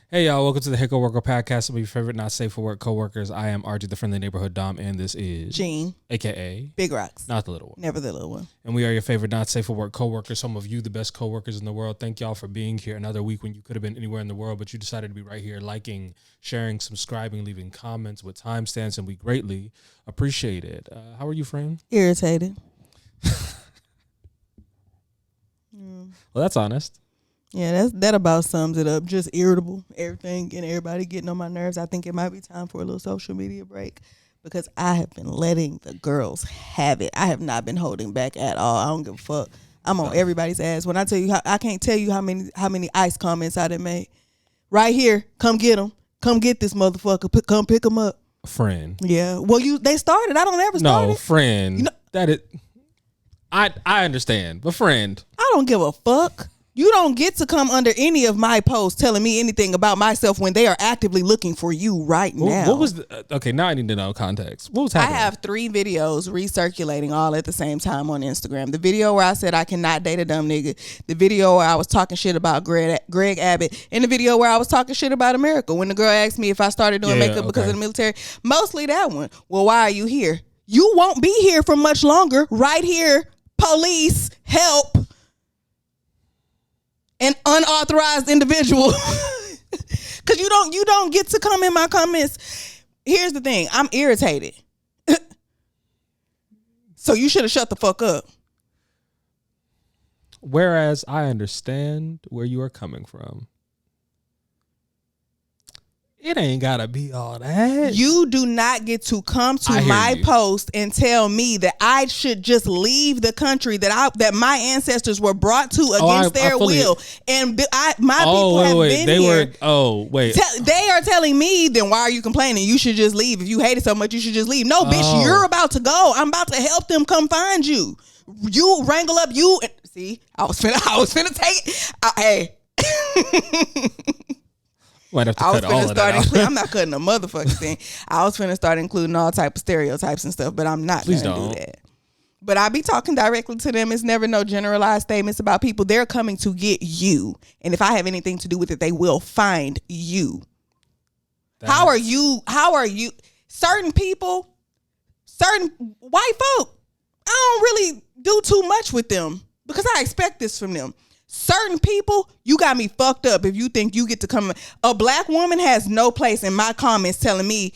Hey y'all, welcome to the Hey Coworker Podcast. Some of your favorite not safe for work coworkers. I am RJ, the friendly neighborhood Dom, and this is Gene, aka Big Rocks, not the little one, never the little one. And we are your favorite not safe for work coworkers. Some of you, the best coworkers in the world. Thank y'all for being here another week when you could have been anywhere in the world, but you decided to be right here, liking, sharing, subscribing, leaving comments with timestamps, and we greatly appreciate it. How are you, friend? Irritated. Well, that's honest. Yeah, that about sums it up. Just irritable. Everything and everybody getting on my nerves. I think it might be time for a little social media break because I have been letting the girls have it. I have not been holding back at all. I don't give a fuck. I'm on everybody's ass. When I tell you, I can't tell you how many ice comments I done made. Right here, come get them. Come get this motherfucker. Come pick them up. Friend. Yeah. Well, they started. I don't ever start. No, friend. You know, that it. I understand, but friend. I don't give a fuck. You don't get to come under any of my posts telling me anything about myself when they are actively looking for you right now. What was okay, now I need to know context. What was happening? I have 3 videos recirculating all at the same time on Instagram. The video where I said I cannot date a dumb nigga. The video where I was talking shit about Greg Abbott. And the video where I was talking shit about America. When the girl asked me if I started doing makeup because of the military. Mostly that one. Well, why are you here? You won't be here for much longer. Right here. Police, help. An unauthorized individual. Because you don't get to come in my comments. Here's the thing. I'm irritated. So you should have shut the fuck up. Whereas I understand where you are coming from. It ain't gotta be all that. You do not get to come to my post and tell me that I should just leave the country that my ancestors were brought to against their will. And my people have been here. They are telling me, then why are you complaining? You should just leave. If you hate it so much, you should just leave. No, bitch, you're about to go. I'm about to help them come find you. You wrangle up you. See, I was finna take it. Hey. Might have to cut all of that out. I'm not cutting a motherfucking thing. I was finna start including all type of stereotypes and stuff, but I'm not gonna do that. But I be talking directly to them. It's never no generalized statements about people. They're coming to get you. And if I have anything to do with it, they will find you. How are you? Certain people, certain white folk, I don't really do too much with them because I expect this from them. Certain people, you got me fucked up if you think you get to come. A black woman has no place in my comments telling me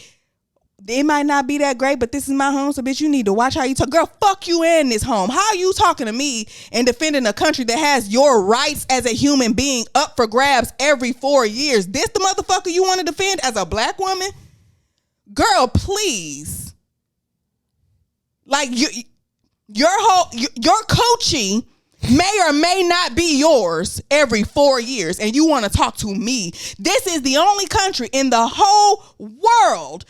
it might not be that great, but this is my home, so bitch, you need to watch how you talk. Girl, fuck you in this home. How are you talking to me and defending a country that has your rights as a human being up for grabs every 4 years? This the motherfucker you want to defend as a black woman? Girl, please. Like your coaching may or may not be yours every 4 years, and you want to talk to me. This is the only country in the whole world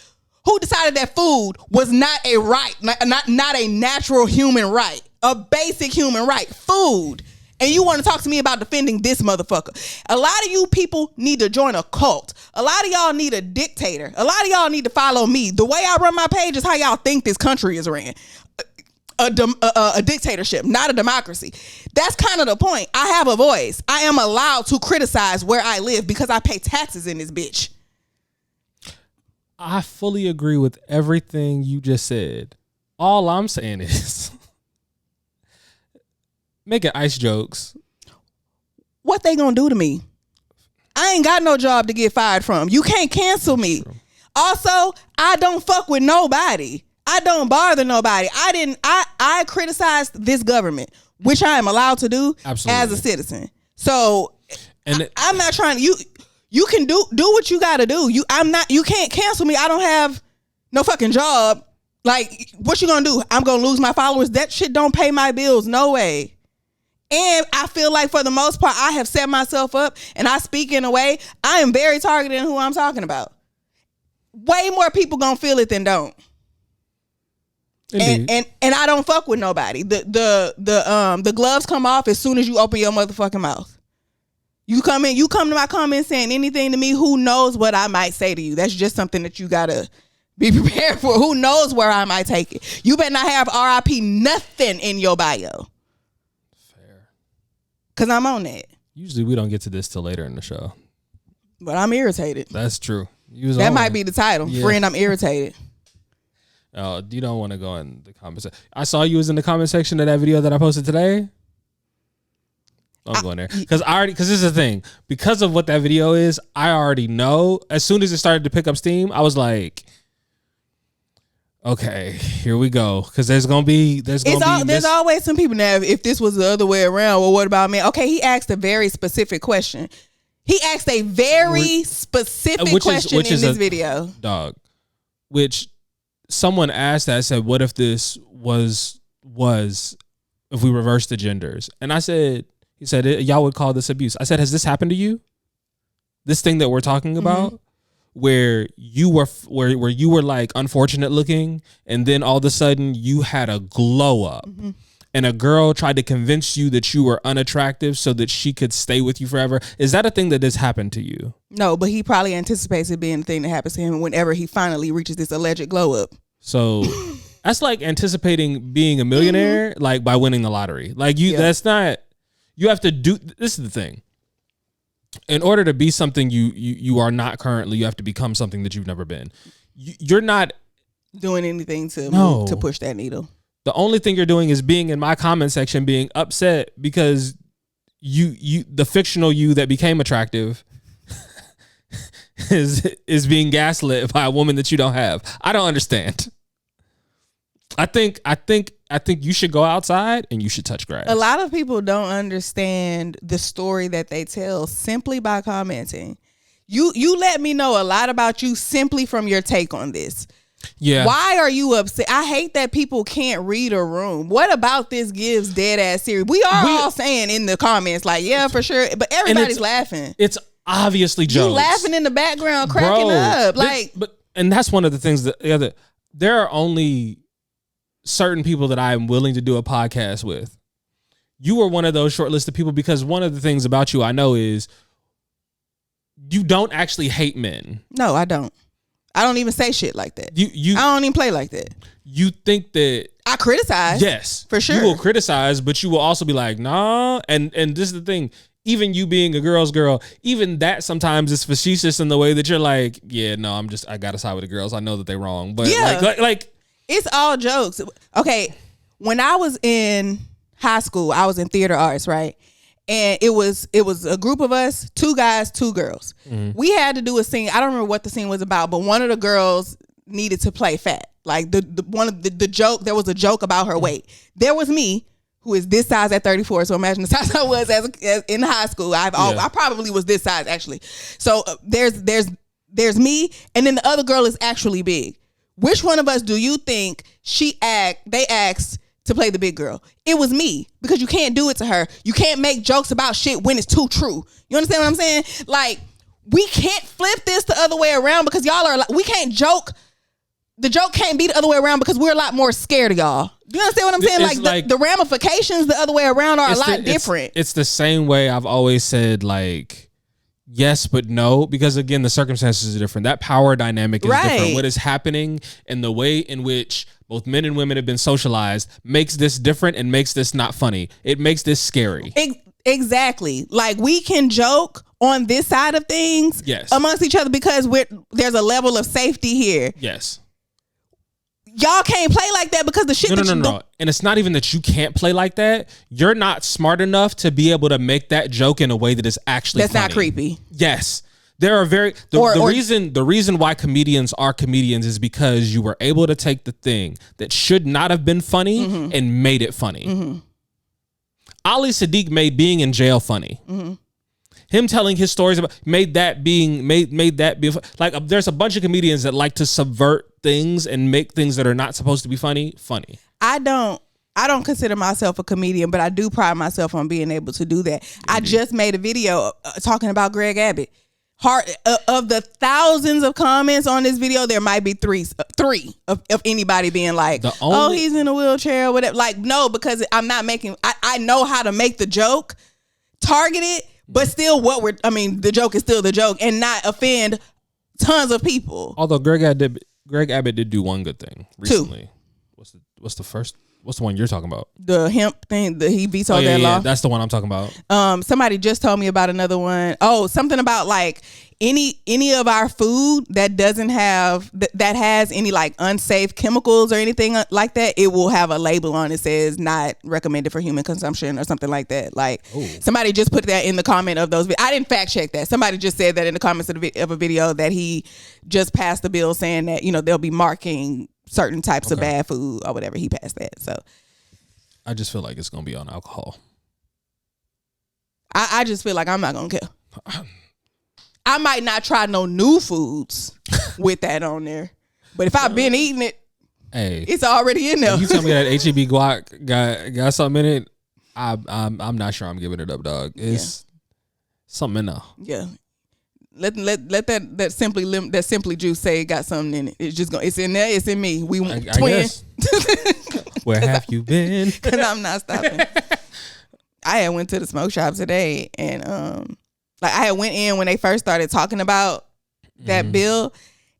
who decided that food was not a right, not a natural human right, a basic human right, food. And you want to talk to me about defending this motherfucker. A lot of you people need to join a cult. A lot of y'all need a dictator. A lot of y'all need to follow me. The way I run my page is how y'all think this country is ran. A dictatorship, not a democracy. That's kind of the point. I have a voice. I am allowed to criticize where I live because I pay taxes in this bitch. I fully agree with everything you just said. All I'm saying is making ice jokes. What they gonna do to me? I ain't got no job to get fired from. You can't cancel me. Also, I don't fuck with nobody. I don't bother nobody. I criticized this government, which I am allowed to do as a citizen. So I'm not trying to, you can do what you got to do. You can't cancel me. I don't have no fucking job. Like, what you gonna do? I'm gonna lose my followers. That shit don't pay my bills. No way. And I feel like for the most part, I have set myself up and I speak in a way, I am very targeted in who I'm talking about. Way more people gonna feel it than don't. And I don't fuck with nobody. The gloves come off as soon as you open your motherfucking mouth. You come to my comments saying anything to me, who knows what I might say to you. That's just something that you gotta be prepared for. Who knows where I might take it. You better not have RIP nothing in your bio. Fair. Cause I'm on that. Usually we don't get to this till later in the show. But I'm irritated. That's true. That might be the title. Yeah. Friend, I'm irritated. Oh, you don't want to go in the comments. I saw you was in the comment section of that video that I posted today. I'm going there because this is the thing. Because of what that video is, I already know. As soon as it started to pick up steam, I was like, okay, here we go. Because there's always some people now. If this was the other way around, well, what about me? Okay, he asked a very specific question. He asked a very specific question in this video. Dog, which someone asked that, said, what if this was if we reversed the genders? And I said, he said, y'all would call this abuse. I said, has this happened to you? This thing that we're talking about, where you were like unfortunate looking, and then all of a sudden you had a glow up, and a girl tried to convince you that you were unattractive so that she could stay with you forever. Is that a thing that has happened to you? No, but he probably anticipates it being the thing that happens to him whenever he finally reaches this alleged glow up. So that's like anticipating being a millionaire, like by winning the lottery. Like that's not. You have to do. This is the thing. In order to be something you are not currently, you have to become something that you've never been. You're not doing anything to push that needle. The only thing you're doing is being in my comment section, being upset because the fictional you that became attractive is being gaslit by a woman that you don't have. I don't understand. I think you should go outside and you should touch grass. A lot of people don't understand the story that they tell simply by commenting. You let me know a lot about you simply from your take on this. Yeah. Why are you upset? I hate that people can't read a room. What about this gives dead ass serious? We all saying in the comments like, yeah, for sure, but everybody's laughing. It's obviously jokes. You laughing in the background, cracking up, like. And that's one of the things that there are only certain people that I am willing to do a podcast with. You were one of those shortlisted people because one of the things about you I know is you don't actually hate men. No, I don't. I don't even say shit like that. I don't even play like that. You think that I criticize? Yes, for sure. You will criticize, but you will also be like, nah. And this is the thing. Even you being a girl's girl, even that sometimes is facetious in the way that you're like, yeah, no, I gotta side with the girls. I know that they're wrong, but like it's all jokes. Okay, when I was in high school, I was in theater arts, right? And it was a group of us, 2 guys, 2 girls. We had to do a scene. I don't remember what the scene was about, but one of the girls needed to play fat. Like the joke, there was a joke about her weight. There was me, who is this size at 34. So imagine the size I was as in high school. I probably was this size actually. So there's me, and then the other girl is actually big. Which one of us do you think they asked to play the big girl? It was me, because you can't do it to her. You can't make jokes about shit when it's too true. You understand what I'm saying? Like, we can't flip this the other way around because y'all are like, we can't joke. The joke can't be the other way around because we're a lot more scared of y'all. You understand what I'm saying? Like the ramifications the other way around are a lot different. It's the same way I've always said, like, yes, but no, because again, the circumstances are different. That power dynamic is different. What is happening and the way in which both men and women have been socialized makes this different and makes this not funny. It makes this scary. Exactly. Like, we can joke on this side of things amongst each other because there's a level of safety here. Yes. Y'all can't play like that because the shit No. And it's not even that you can't play like that. You're not smart enough to be able to make that joke in a way that is actually funny. Not creepy. Yes. There are the reason why comedians are comedians is because you were able to take the thing that should not have been funny and made it funny. Ali Sadiq made being in jail funny. Him telling his stories about made that be like, there's a bunch of comedians that like to subvert things and make things that are not supposed to be funny. I don't consider myself a comedian, but I do pride myself on being able to do that. I just made a video talking about Greg Abbott. Of the thousands of comments on this video, there might be three of anybody being like, he's in a wheelchair or whatever. Like, no, because I'm not making, I know how to make the joke targeted, but still the joke is still the joke and not offend tons of people. Although Greg Abbott did do one good thing recently. 2. What's the first? What's the one you're talking about? The hemp thing that he vetoed that law. That's the one I'm talking about. Somebody just told me about another one. Oh, something about like any of our food that doesn't have that has any like unsafe chemicals or anything like that, it will have a label on it says not recommended for human consumption or something like that. Like somebody just put that in the comment of those. I didn't fact check that. Somebody just said that in the comments of a video that he just passed the bill saying that, you know, they'll be marking certain types of bad food or whatever. He passed that. So I just feel like it's gonna be on alcohol. I just feel like I'm not gonna care. I might not try no new foods with that on there, but if I've been eating it, it's already in there. You tell me that HEB guac got something in it, I'm not sure I'm giving it up, dog. It's something in there. Yeah. Let that simply juice say it got something in it. It's just it's in there. It's in me. We twin. Where have you been? Because I'm not stopping. I had went to the smoke shop today, and like I had went in when they first started talking about that bill,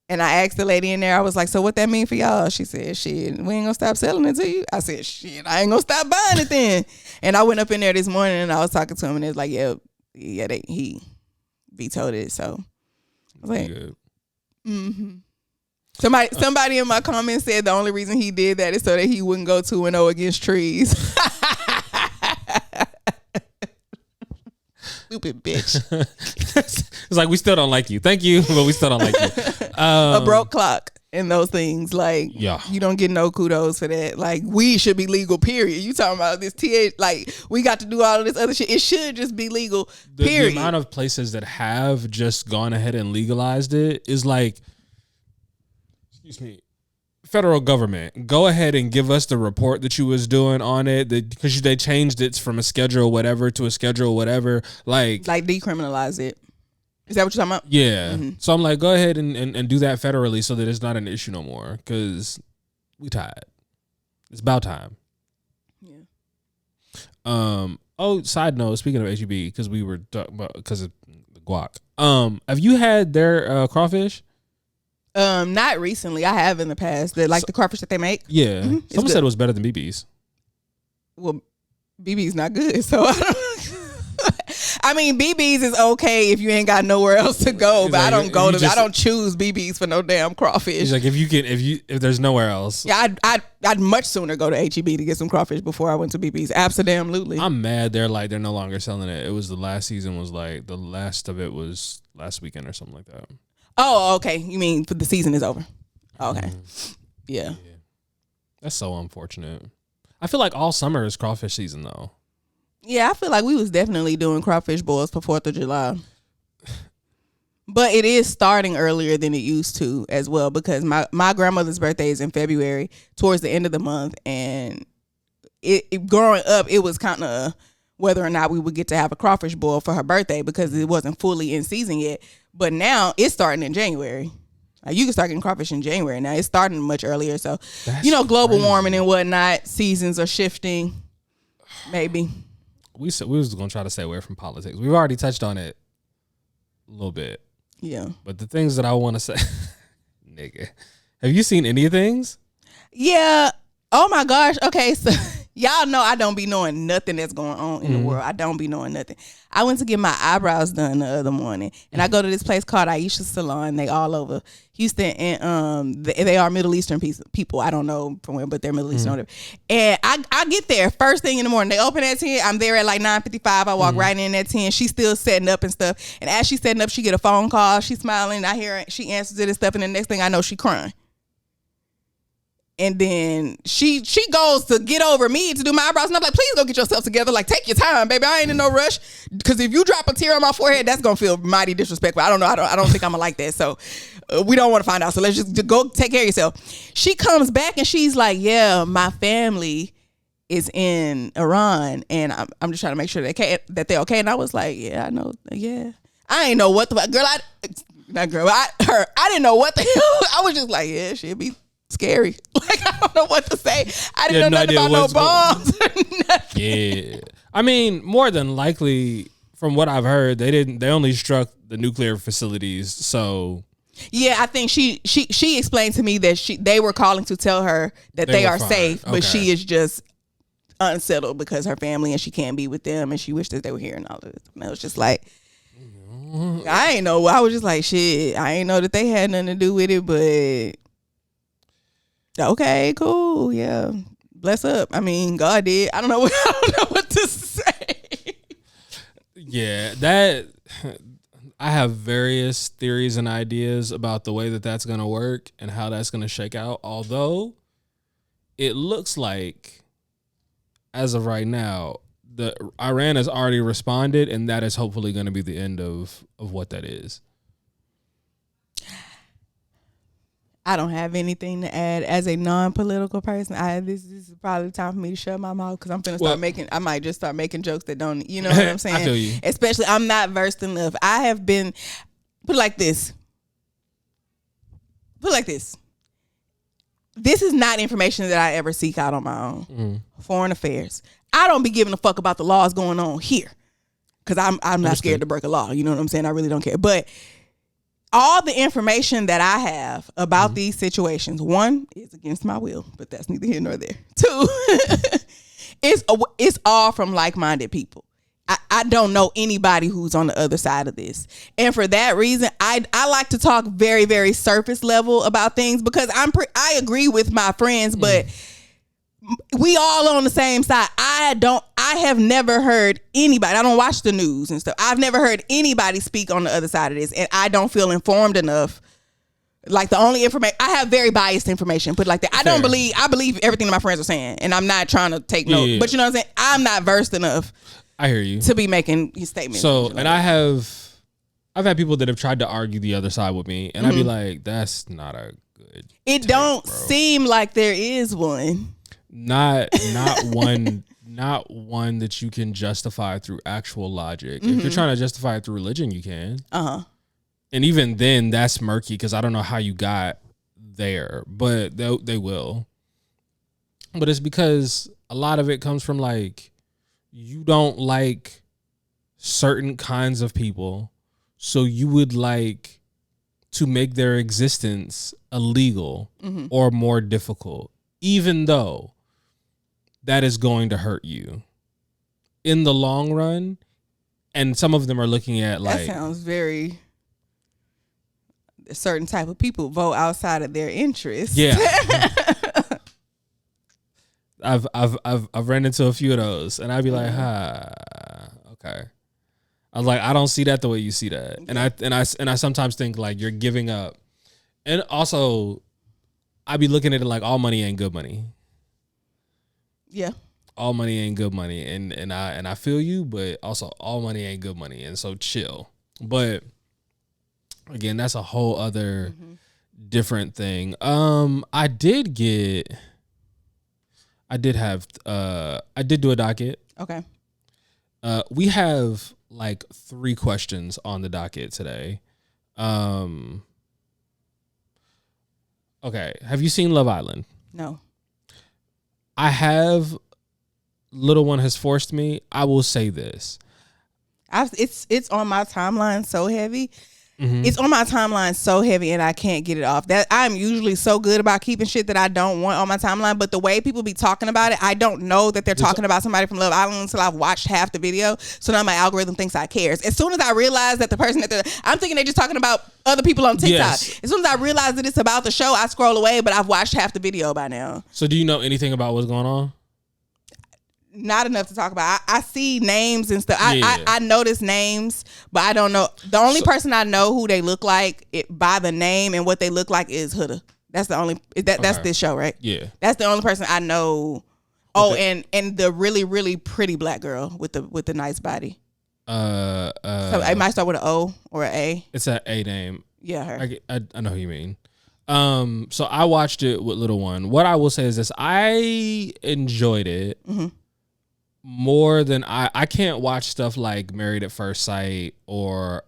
and I asked the lady in there. I was like, "So what that mean for y'all?" She said, "Shit, we ain't gonna stop selling it to you." I said, "Shit, I ain't gonna stop buying it then." And I went up in there this morning and I was talking to him, and it's like, "Yeah, he vetoed it." So I was like, Somebody in my comments said the only reason he did that is so that he wouldn't go 2-0 against trees. Stupid bitch. It's like, we still don't like you. Thank you, but we still don't like you. A broke clock and those things. Like, you don't get no kudos for that. Like, weed should be legal, period. You talking about this like, we got to do all of this other shit. It should just be legal, period. The amount of places that have just gone ahead and legalized it is like, excuse me, federal government, go ahead and give us the report that you was doing on it, because they changed it from a schedule whatever to a schedule whatever, like decriminalize it. Is that what you're talking about? Yeah. So I'm like, go ahead and do that federally so that it's not an issue no more, because we tired. It's about time. Yeah. Side note, speaking of HEB, because we were talking about, because of the guac, have you had their crawfish? Not recently. I have in the past. The crawfish that they make. Yeah. Someone said it was better than BB's. Well, BB's not good, so I don't. I mean, BB's is okay if you ain't got nowhere else to go, but like, I don't choose BB's for no damn crawfish. He's like, if there's nowhere else. Yeah, I'd much sooner go to HEB to get some crawfish before I went to BB's. Absolutely. I'm mad they're no longer selling it. It was the last season was like, the last of it was last weekend or something like that. Oh, okay. You mean the season is over? Okay. Yeah. That's so unfortunate. I feel like all summer is crawfish season though. Yeah, I feel like we was definitely doing crawfish boils for 4th of July. But it is starting earlier than it used to as well, because my grandmother's birthday is in February, towards the end of the month, and it growing up, it was kind of whether or not we would get to have a crawfish boil for her birthday because it wasn't fully in season yet. But now it's starting in January. Like, you can start getting crawfish in January now. It's starting much earlier. So, global warming and whatnot, seasons are shifting. Maybe. We was going to try to stay away from politics. We've already touched on it a little bit. Yeah. But the things that I want to say, nigga, have you seen any of things? Yeah. Oh my gosh. Okay. So y'all know I don't be knowing nothing that's going on in the world. I don't be knowing nothing. I went to get my eyebrows done the other morning, and I go to this place called Aisha Salon. They all over Houston, and they are Middle Eastern people. I don't know from where, but they're Middle Eastern. Whatever. And I get there first thing in the morning. They open at 10. I'm there at like 9:55. I walk right in at 10. She's still setting up and stuff. And as she's setting up, she get a phone call. She's smiling. I hear her. She answers it and stuff. And the next thing I know, she crying. And then she goes to get over me to do my eyebrows. And I'm like, please go get yourself together. Like, take your time, baby. I ain't in no rush. Because if you drop a tear on my forehead, that's going to feel mighty disrespectful. I don't know. I don't think I'm going to like that. So we don't want to find out. So let's just go take care of yourself. She comes back and she's like, yeah, my family is in Iran. And I'm just trying to make sure that they're okay. And I was like, yeah, I know. Yeah. I ain't know what the girl. I didn't know what the hell. I was just like, yeah, she'll be scary. Like, I don't know what to say. I didn't know nothing about no bombs or nothing. Yeah. I mean, more than likely, from what I've heard, they only struck the nuclear facilities. So Yeah, I think she explained to me that they were calling to tell her that they are fine. safe, but Okay. she is just unsettled because her family and she can't be with them and she wished that they were here and all of this. And it was just like, I ain't know. I was just like, shit, I ain't know that they had nothing to do with it, but okay, cool, yeah. Bless up. I mean, God did. I don't know what to say. Yeah, that I have various theories and ideas about the way that that's going to work and how that's going to shake out. Although it looks like, as of right now, the Iran has already responded, and that is hopefully going to be the end of what that is. I don't have anything to add as a non-political person. This is probably time for me to shut my mouth because I'm finna I might just start making jokes that don't, you know what I'm saying? I feel you. Especially, I'm not versed enough. I have been, put it like this. This is not information that I ever seek out on my own. Foreign affairs. I don't be giving a fuck about the laws going on here because I'm not scared to break a law. You know what I'm saying? I really don't care. But all the information that I have about these situations, one, is against my will, but that's neither here nor there. Two, it's all from like-minded people. I don't know anybody who's on the other side of this. And for that reason, I like to talk very, very surface level about things because I agree with my friends, but we all on the same side. I have never heard anybody, I don't watch the news and stuff. I've never heard anybody speak on the other side of this, and I don't feel informed enough. Like the only information, I have very biased information, put it like that. I believe everything that my friends are saying, and I'm not trying to take notes. Yeah. But you know what I'm saying? I'm not versed enough. I hear you. To be making these statements. So, and I've had people that have tried to argue the other side with me, and I'd be like, that's not a good It don't seem like there is one. Not one that you can justify through actual logic. If you're trying to justify it through religion, you can. And even then, that's murky because I don't know how you got there, but they will. But it's because a lot of it comes from like, you don't like certain kinds of people, so you would like to make their existence illegal or more difficult, even though that is going to hurt you in the long run. And some of them are looking at like, that sounds very, a certain type of people vote outside of their interests. Yeah. I've ran into a few of those, and I'd be like, okay. I was like, I don't see that the way you see that, and I sometimes think like you're giving up, and also, I be looking at it like all money ain't good money. Yeah, all money ain't good money, and I feel you, but also all money ain't good money, and so chill. But again, that's a whole other different thing. I did do a docket. Okay. We have like 3 questions on the docket today. Okay. Have you seen Love Island? No. I have. Little one has forced me. I will say this. It's on my timeline so heavy. It's on my timeline so heavy, and I can't get it off. That I'm usually so good about keeping shit that I don't want on my timeline, but the way people be talking about it, I don't know that they're talking about somebody from Love Island until I've watched half the video. So now my algorithm thinks I cares. As soon as I realize that the person I'm thinking they're just talking about other people on TikTok. Yes. As soon as I realize that it's about the show, I scroll away, but I've watched half the video by now. So do you know anything about what's going on? Not enough to talk about. I see names and stuff. I notice names, but I don't know. The only person I know who they look like by the name and what they look like is Huda. That's the only that's this show, right? Yeah. That's the only person I know. Oh, and the really, really pretty black girl with the nice body. So it might start with an O or an A. It's an A name. Yeah, her. I know who you mean. So I watched it with little one. What I will say is this: I enjoyed it. More than I can't watch stuff like Married at First Sight or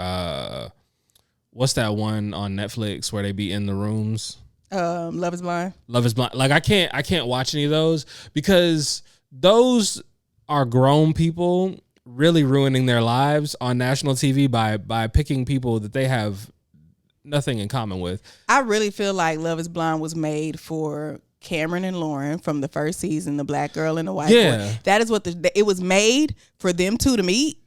what's that one on Netflix where they be in the rooms? Love is Blind. Love is Blind. Like I can't watch any of those because those are grown people really ruining their lives on national TV by picking people that they have nothing in common with. I really feel like Love Is Blind was made for Cameron and Lauren from the first season, the black girl and the white boy. That is what it was made for them two to meet,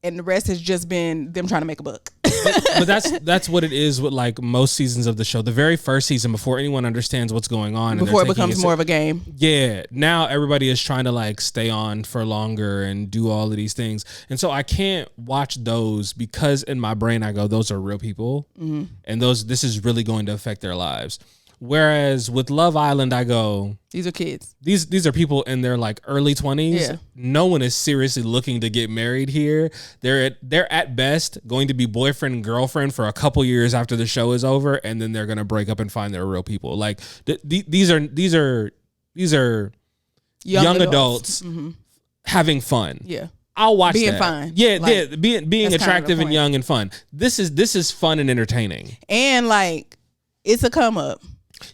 and the rest has just been them trying to make a buck. But that's what it is with like most seasons of the show. The very first season, before anyone understands what's going on, before it becomes more of a game. Yeah, now everybody is trying to like stay on for longer and do all of these things, and so I can't watch those because in my brain I go, those are real people, and this is really going to affect their lives. Whereas with Love Island, I go, these are kids. These are people in their like early 20s. Yeah. No one is seriously looking to get married here. They're at best going to be boyfriend and girlfriend for a couple years after the show is over, and then they're gonna break up and find their real people. Like these are young adults having fun. Yeah. I'll watch being that. Fine. Yeah, like, being attractive and young and fun. This is fun and entertaining. And like it's a come up.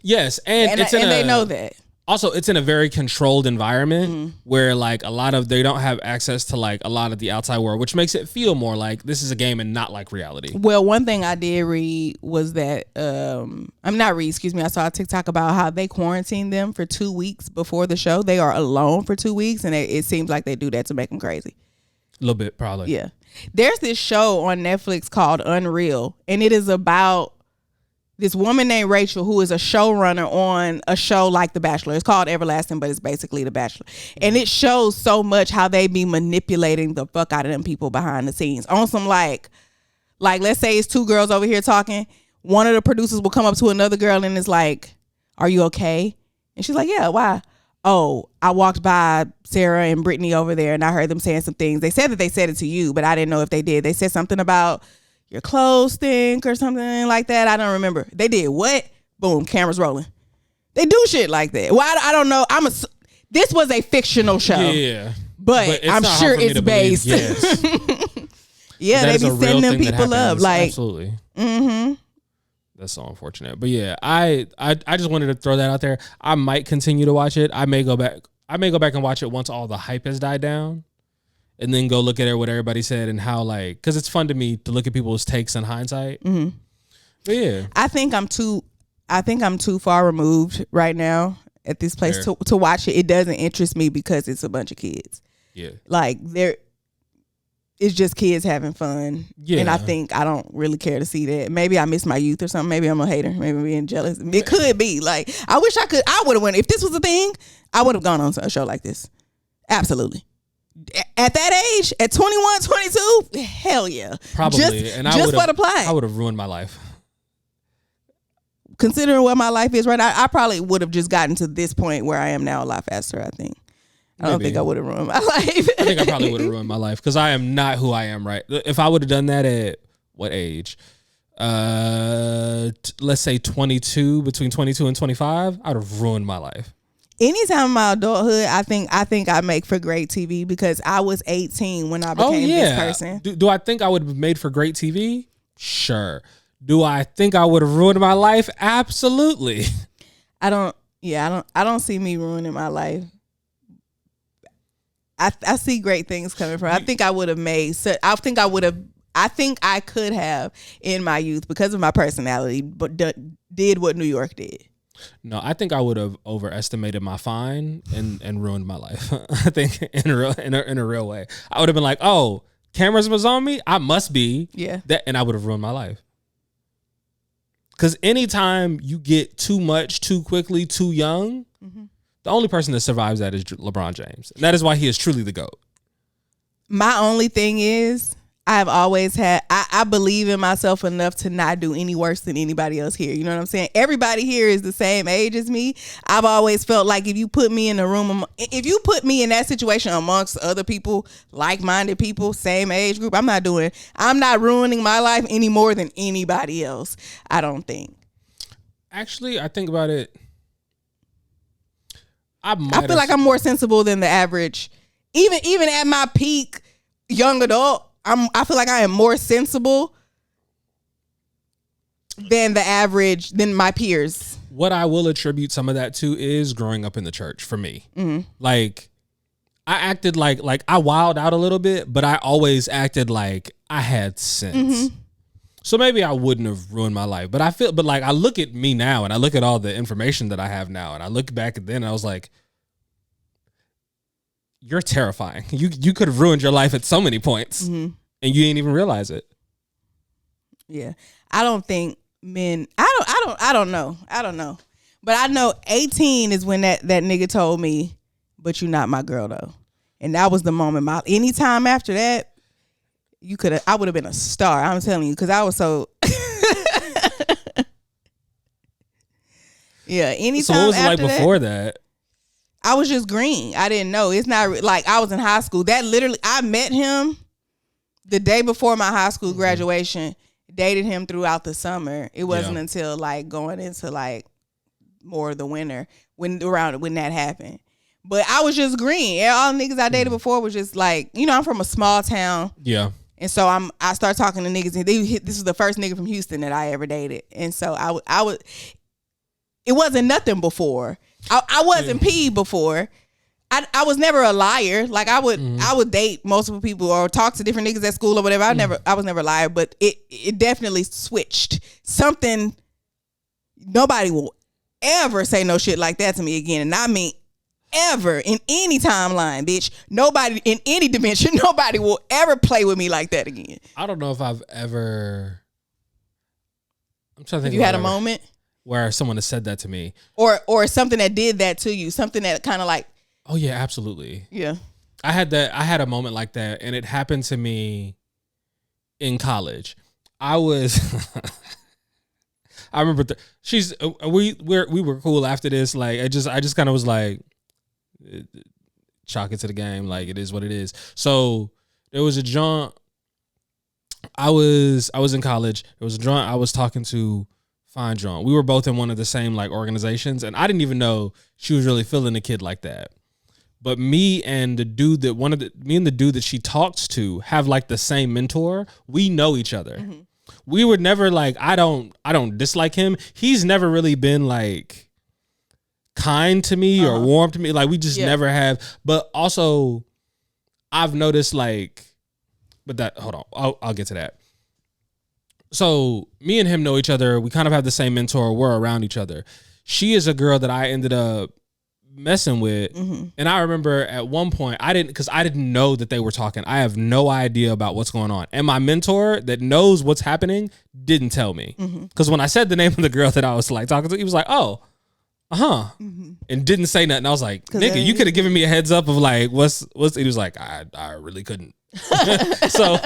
Yes, and they know that. Also, it's in a very controlled environment where like they don't have access to like a lot of the outside world, which makes it feel more like this is a game and not like reality. Well, one thing I did read was that I saw a TikTok about how they quarantined them for 2 weeks before the show. They are alone for 2 weeks, and it seems like they do that to make them crazy. A little bit, probably. Yeah. There's this show on Netflix called Unreal, and it is about this woman named Rachel who is a showrunner on a show like The Bachelor. It's called Everlasting, but it's basically The Bachelor. And it shows so much how they be manipulating the fuck out of them people behind the scenes. On some like let's say it's two girls over here talking. One of the producers will come up to another girl and is like, "Are you okay?" And she's like, "Yeah, why?" "Oh, I walked by Sarah and Brittany over there and I heard them saying some things. They said that they said it to you, but I didn't know if they did. They said something about your clothes stink or something like that. I don't remember. They did what?" Boom, cameras rolling. They do shit like that. Well, I don't know. This was a fictional show. Yeah. But I'm sure it's based. Yes. Yeah, they be setting them people up. Like, absolutely. That's so unfortunate. But yeah, I just wanted to throw that out there. I might continue to watch it. I may go back and watch it once all the hype has died down. And then go look at what everybody said and how like, because it's fun to me to look at people's takes in hindsight. But yeah, I think I'm too far removed right now at this place to watch it. It doesn't interest me because it's a bunch of kids. Yeah, like it's just kids having fun. Yeah, and I think I don't really care to see that. Maybe I miss my youth or something. Maybe I'm a hater. Maybe I'm being jealous. It could be. Like I wish I would have went. If this was a thing, I would have gone on a show like this. Absolutely. At that age, at 21, 22, hell yeah. Probably. Just for the plot. I would have ruined my life. Considering what my life is right now, I probably would have just gotten to this point where I am now a lot faster, I think. I don't think I would have ruined my life. I think I probably would have ruined my life because I am not who I am right. If I would have done that at what age? Let's say 22, between 22 and 25, I would have ruined my life. Anytime in my adulthood, I think I make for great TV because I was 18 when I became this person. Do I think I would have made for great TV? Sure. Do I think I would have ruined my life? Absolutely. I don't see me ruining my life. I see great things coming from it. I think I could have in my youth because of my personality, but did what New York did. No, I think I would have overestimated my fine and ruined my life. I think in a real way. I would have been like, "Oh, cameras was on me. I must be." Yeah. And I would have ruined my life. Because anytime you get too much, too quickly, too young, the only person that survives that is LeBron James. And that is why he is truly the GOAT. My only thing is, I've always had, I believe in myself enough to not do any worse than anybody else here. You know what I'm saying? Everybody here is the same age as me. I've always felt like if you put me in a room, if you put me in that situation amongst other people, like-minded people, same age group, I'm not ruining my life any more than anybody else. I don't think. Actually, I think about it. I feel like I'm more sensible than the average. Even at my peak young adult, I feel like I am more sensible than the average, than my peers. What I will attribute some of that to is growing up in the church for me. Mm-hmm. Like, I acted like I wilded out a little bit, but I always acted like I had sense. Mm-hmm. So maybe I wouldn't have ruined my life. But I look at me now and I look at all the information that I have now and I look back at then and I was like, you're terrifying. You could have ruined your life at so many points and you didn't even realize it. Yeah. I don't think men, I don't know. But I know 18 is when that nigga told me, but you're not my girl though. And that was the moment. Anytime after that, I would have been a star. I'm telling you, because I was so. Yeah. Anytime. So what was it like after before that? I was just green. I didn't know. It's not like I was in high school. That literally, I met him the day before my high school graduation. Dated him throughout the summer. It wasn't until like going into like more of the winter when that happened. But I was just green. All the niggas I dated before was just like, I'm from a small town. Yeah. And so I started talking to niggas, and this was the first nigga from Houston that I ever dated. And so I was, it wasn't nothing before. I wasn't peed before. I was never a liar. Like I would date multiple people or talk to different niggas at school or whatever. I was never a liar, but it definitely switched. Something, nobody will ever say no shit like that to me again. And I mean ever, in any timeline, bitch. Nobody in any dimension, nobody will ever play with me like that again. I don't know if I've ever. I'm trying to think. You had a moment where someone has said that to me, or something that did that to you, something that kind of like. Oh yeah, absolutely. Yeah, I had a moment like that, and it happened to me in college. I remember we were cool after this. Like I just kind of was like. Chalk it to the game, like it is what it is. So there was a joint. I was in college. There was a joint I was talking to. Fine joint. We were both in one of the same like organizations, and I didn't even know she was really feeling the kid like that. But me and the dude that she talks to have like the same mentor. We know each other. Mm-hmm. We were never like I don't dislike him. He's never really been like kind to me or warm to me. Like we just never have. But also I've noticed like, but that, hold on, I'll get to that. So me and him know each other. We kind of have the same mentor. We're around each other. She is a girl that I ended up messing with. Mm-hmm. And I remember at one point I didn't know that they were talking. I have no idea about what's going on. And my mentor that knows what's happening didn't tell me. Because when I said the name of the girl that I was like talking to, he was like, oh, and didn't say nothing. I was like, nigga, you could have given me a heads up of like, what's, he was like, I really couldn't. So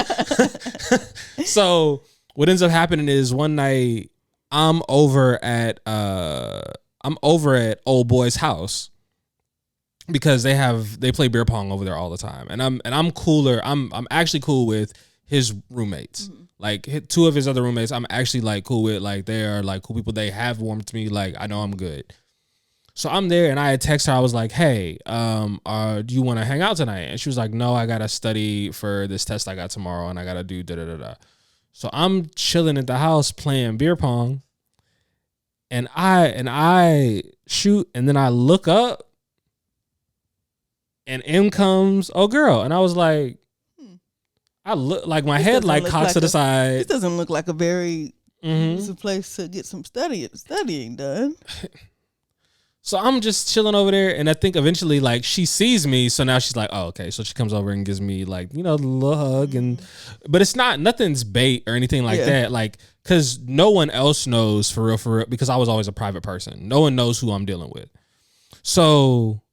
what ends up happening is one night I'm over at old boy's house because they play beer pong over there all the time. And I'm cooler. I'm actually cool with his roommates. Mm-hmm. Like two of his other roommates, I'm actually like cool with. Like they are like cool people. They have warmed to me. Like I know I'm good. So I'm there and I had texted her. I was like, hey, do you want to hang out tonight? And she was like, no, I got to study for this test I got tomorrow and I got to do da-da-da-da. So I'm chilling at the house playing beer pong and I shoot and then I look up and in comes a girl. And I was like, I look like my head like cocks to the side. This doesn't look like a very easy place to get some studying done. So I'm just chilling over there, and I think eventually, like, she sees me, so now she's like, oh, okay. So she comes over and gives me, like, the little hug, but it's nothing's bait or anything like that, like, because no one else knows for real, because I was always a private person. No one knows who I'm dealing with. So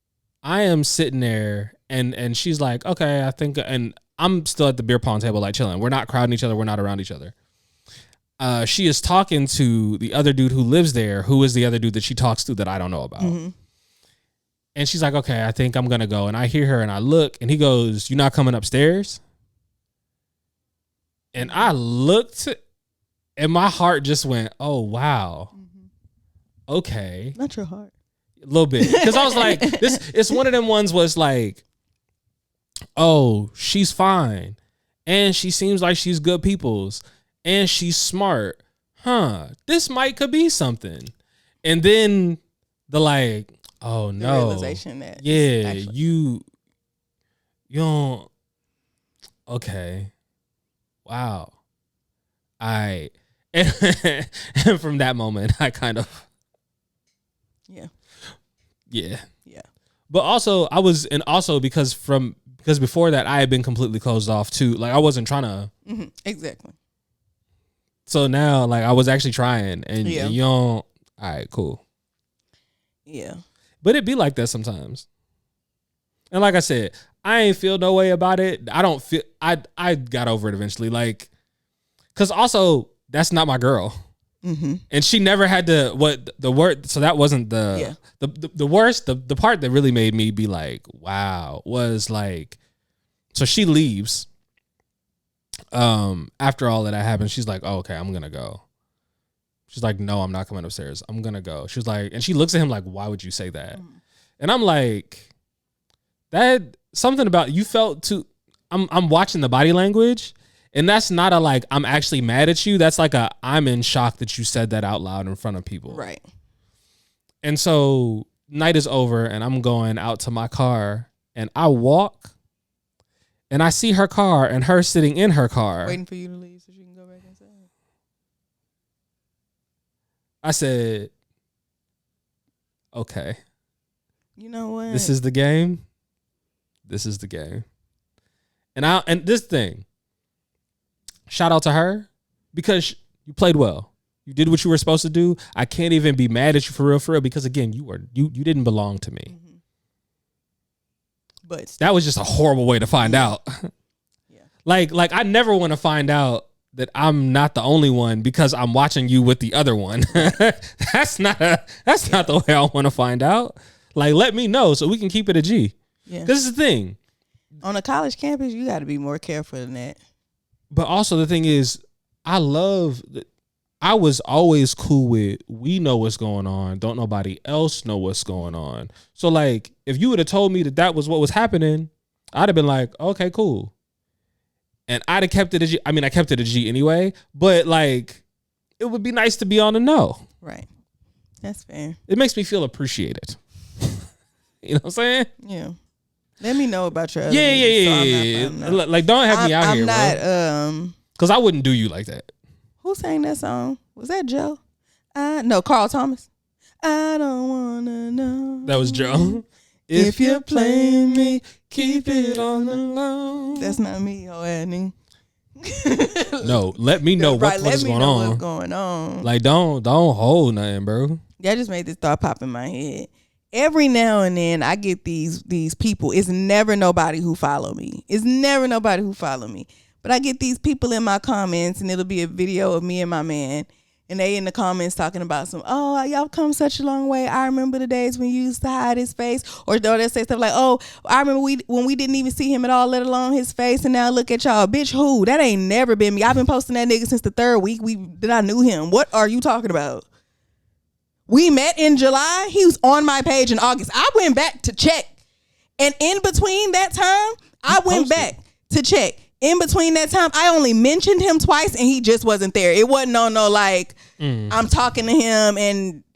I am sitting there, and she's like, okay, I think, and I'm still at the beer pong table, like, chilling. We're not crowding each other. We're not around each other. She is talking to the other dude who lives there, who is the other dude that she talks to that I don't know about. Mm-hmm. And she's like, okay, I think I'm going to go. And I hear her and I look and he goes, you not coming upstairs? And I looked and my heart just went, oh, wow. Mm-hmm. Okay. Not your heart. A little bit. Because I was like, it's one of them ones was like, oh, she's fine. And she seems like she's good people's. And she's smart. This could be something. And then the like, oh no. The realization that you don't. Okay. Wow. and from that moment, I kind of, yeah. But also, because before that, I had been completely closed off too. Like, I wasn't trying to. Exactly. So now, like, I was actually trying, and you don't. All right, cool. Yeah. But it be like that sometimes. And like I said, I ain't feel no way about it. I don't feel. I got over it eventually. Like, cause also that's not my girl, and she never had to the word. So that wasn't the worst. The part that really made me be like, wow, was like, so she leaves. After all of that happened, she's like, oh, okay, I'm gonna go. She's like, no, I'm not coming upstairs. I'm gonna go. She was like, and she looks at him like, why would you say that? And I'm like, that something about you felt too. I'm watching the body language, and that's not a like I'm actually mad at you. That's like a I'm in shock that you said that out loud in front of people. Right. And so night is over, and I'm going out to my car, and I walk, and I see her car and her sitting in her car, waiting for you to leave so she can go back inside. I said, okay. You know what? This is the game. This is the game. And this thing, shout out to her, because you played well. You did what you were supposed to do. I can't even be mad at you for real, because again, you didn't belong to me. But that was just a horrible way to find out. Yeah. Like I never want to find out that I'm not the only one because I'm watching you with the other one. That's not the way I want to find out. Like, let me know so we can keep it a G. Yeah. This is the thing. On a college campus, you got to be more careful than that. But also the thing is, I was always cool with, we know what's going on. Don't nobody else know what's going on. So like, if you would have told me that was what was happening, I'd have been like, okay, cool. And I'd have kept it a G. I mean, I kept it a G anyway, but like, it would be nice to be on the know. Right. That's fair. It makes me feel appreciated. You know what I'm saying? Yeah. Let me know about your other Yeah. Like, don't have me out here, bro. I'm not, because I wouldn't do you like that. Who sang that song? Was that Joe? No, Carl Thomas. I don't wanna know. That was Joe. If you're playing me, keep it on the low. That's not me, Annie. No, let me know what's going on. What's going on? Like, don't hold nothing, bro. That just made this thought pop in my head. Every now and then I get these people. It's never nobody who follow me. But I get these people in my comments, and it'll be a video of me and my man, and they in the comments talking about oh, y'all come such a long way. I remember the days when you used to hide his face, or they'll say stuff like, oh, I remember when we didn't even see him at all, let alone his face, and now look at y'all. Bitch, who? That ain't never been me. I've been posting that nigga since the third week that I knew him. What are you talking about? We met in July. He was on my page in August. I went back to check. And in between that time, I went back to check. In between that time, I only mentioned him twice, and he just wasn't there. It wasn't no like, I'm talking to him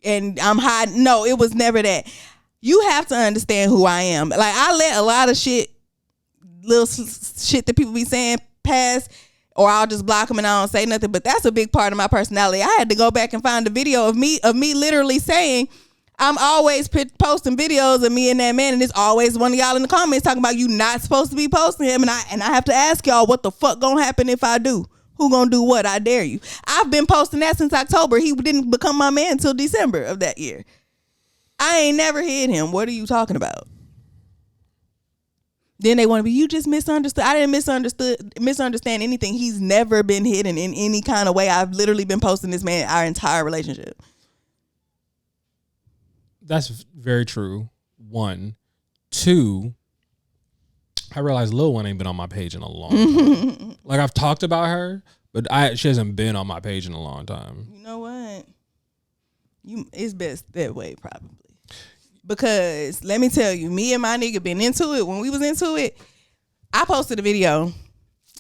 and I'm hiding. No, it was never that. You have to understand who I am. Like, I let a lot of little shit that people be saying pass, or I'll just block them and I don't say nothing. But that's a big part of my personality. I had to go back and find a video of me literally saying, I'm always posting videos of me and that man, and it's always one of y'all in the comments talking about you not supposed to be posting him, and I have to ask y'all, what the fuck gonna happen if I do? Who gonna do what? I dare you. I've been posting that since October. He didn't become my man until December of that year. I ain't never hid him. What are you talking about? Then they want to be, you just misunderstood. I didn't misunderstand anything. He's never been hidden in any kind of way. I've literally been posting this man our entire relationship. That's very true. 1, 2, I realized Lil One ain't been on my page in a long time. Like, I've talked about her, but she hasn't been on my page in a long time. You know what? It's best that way, probably. Because let me tell you, me and my nigga been into it. When we was into it, I posted a video,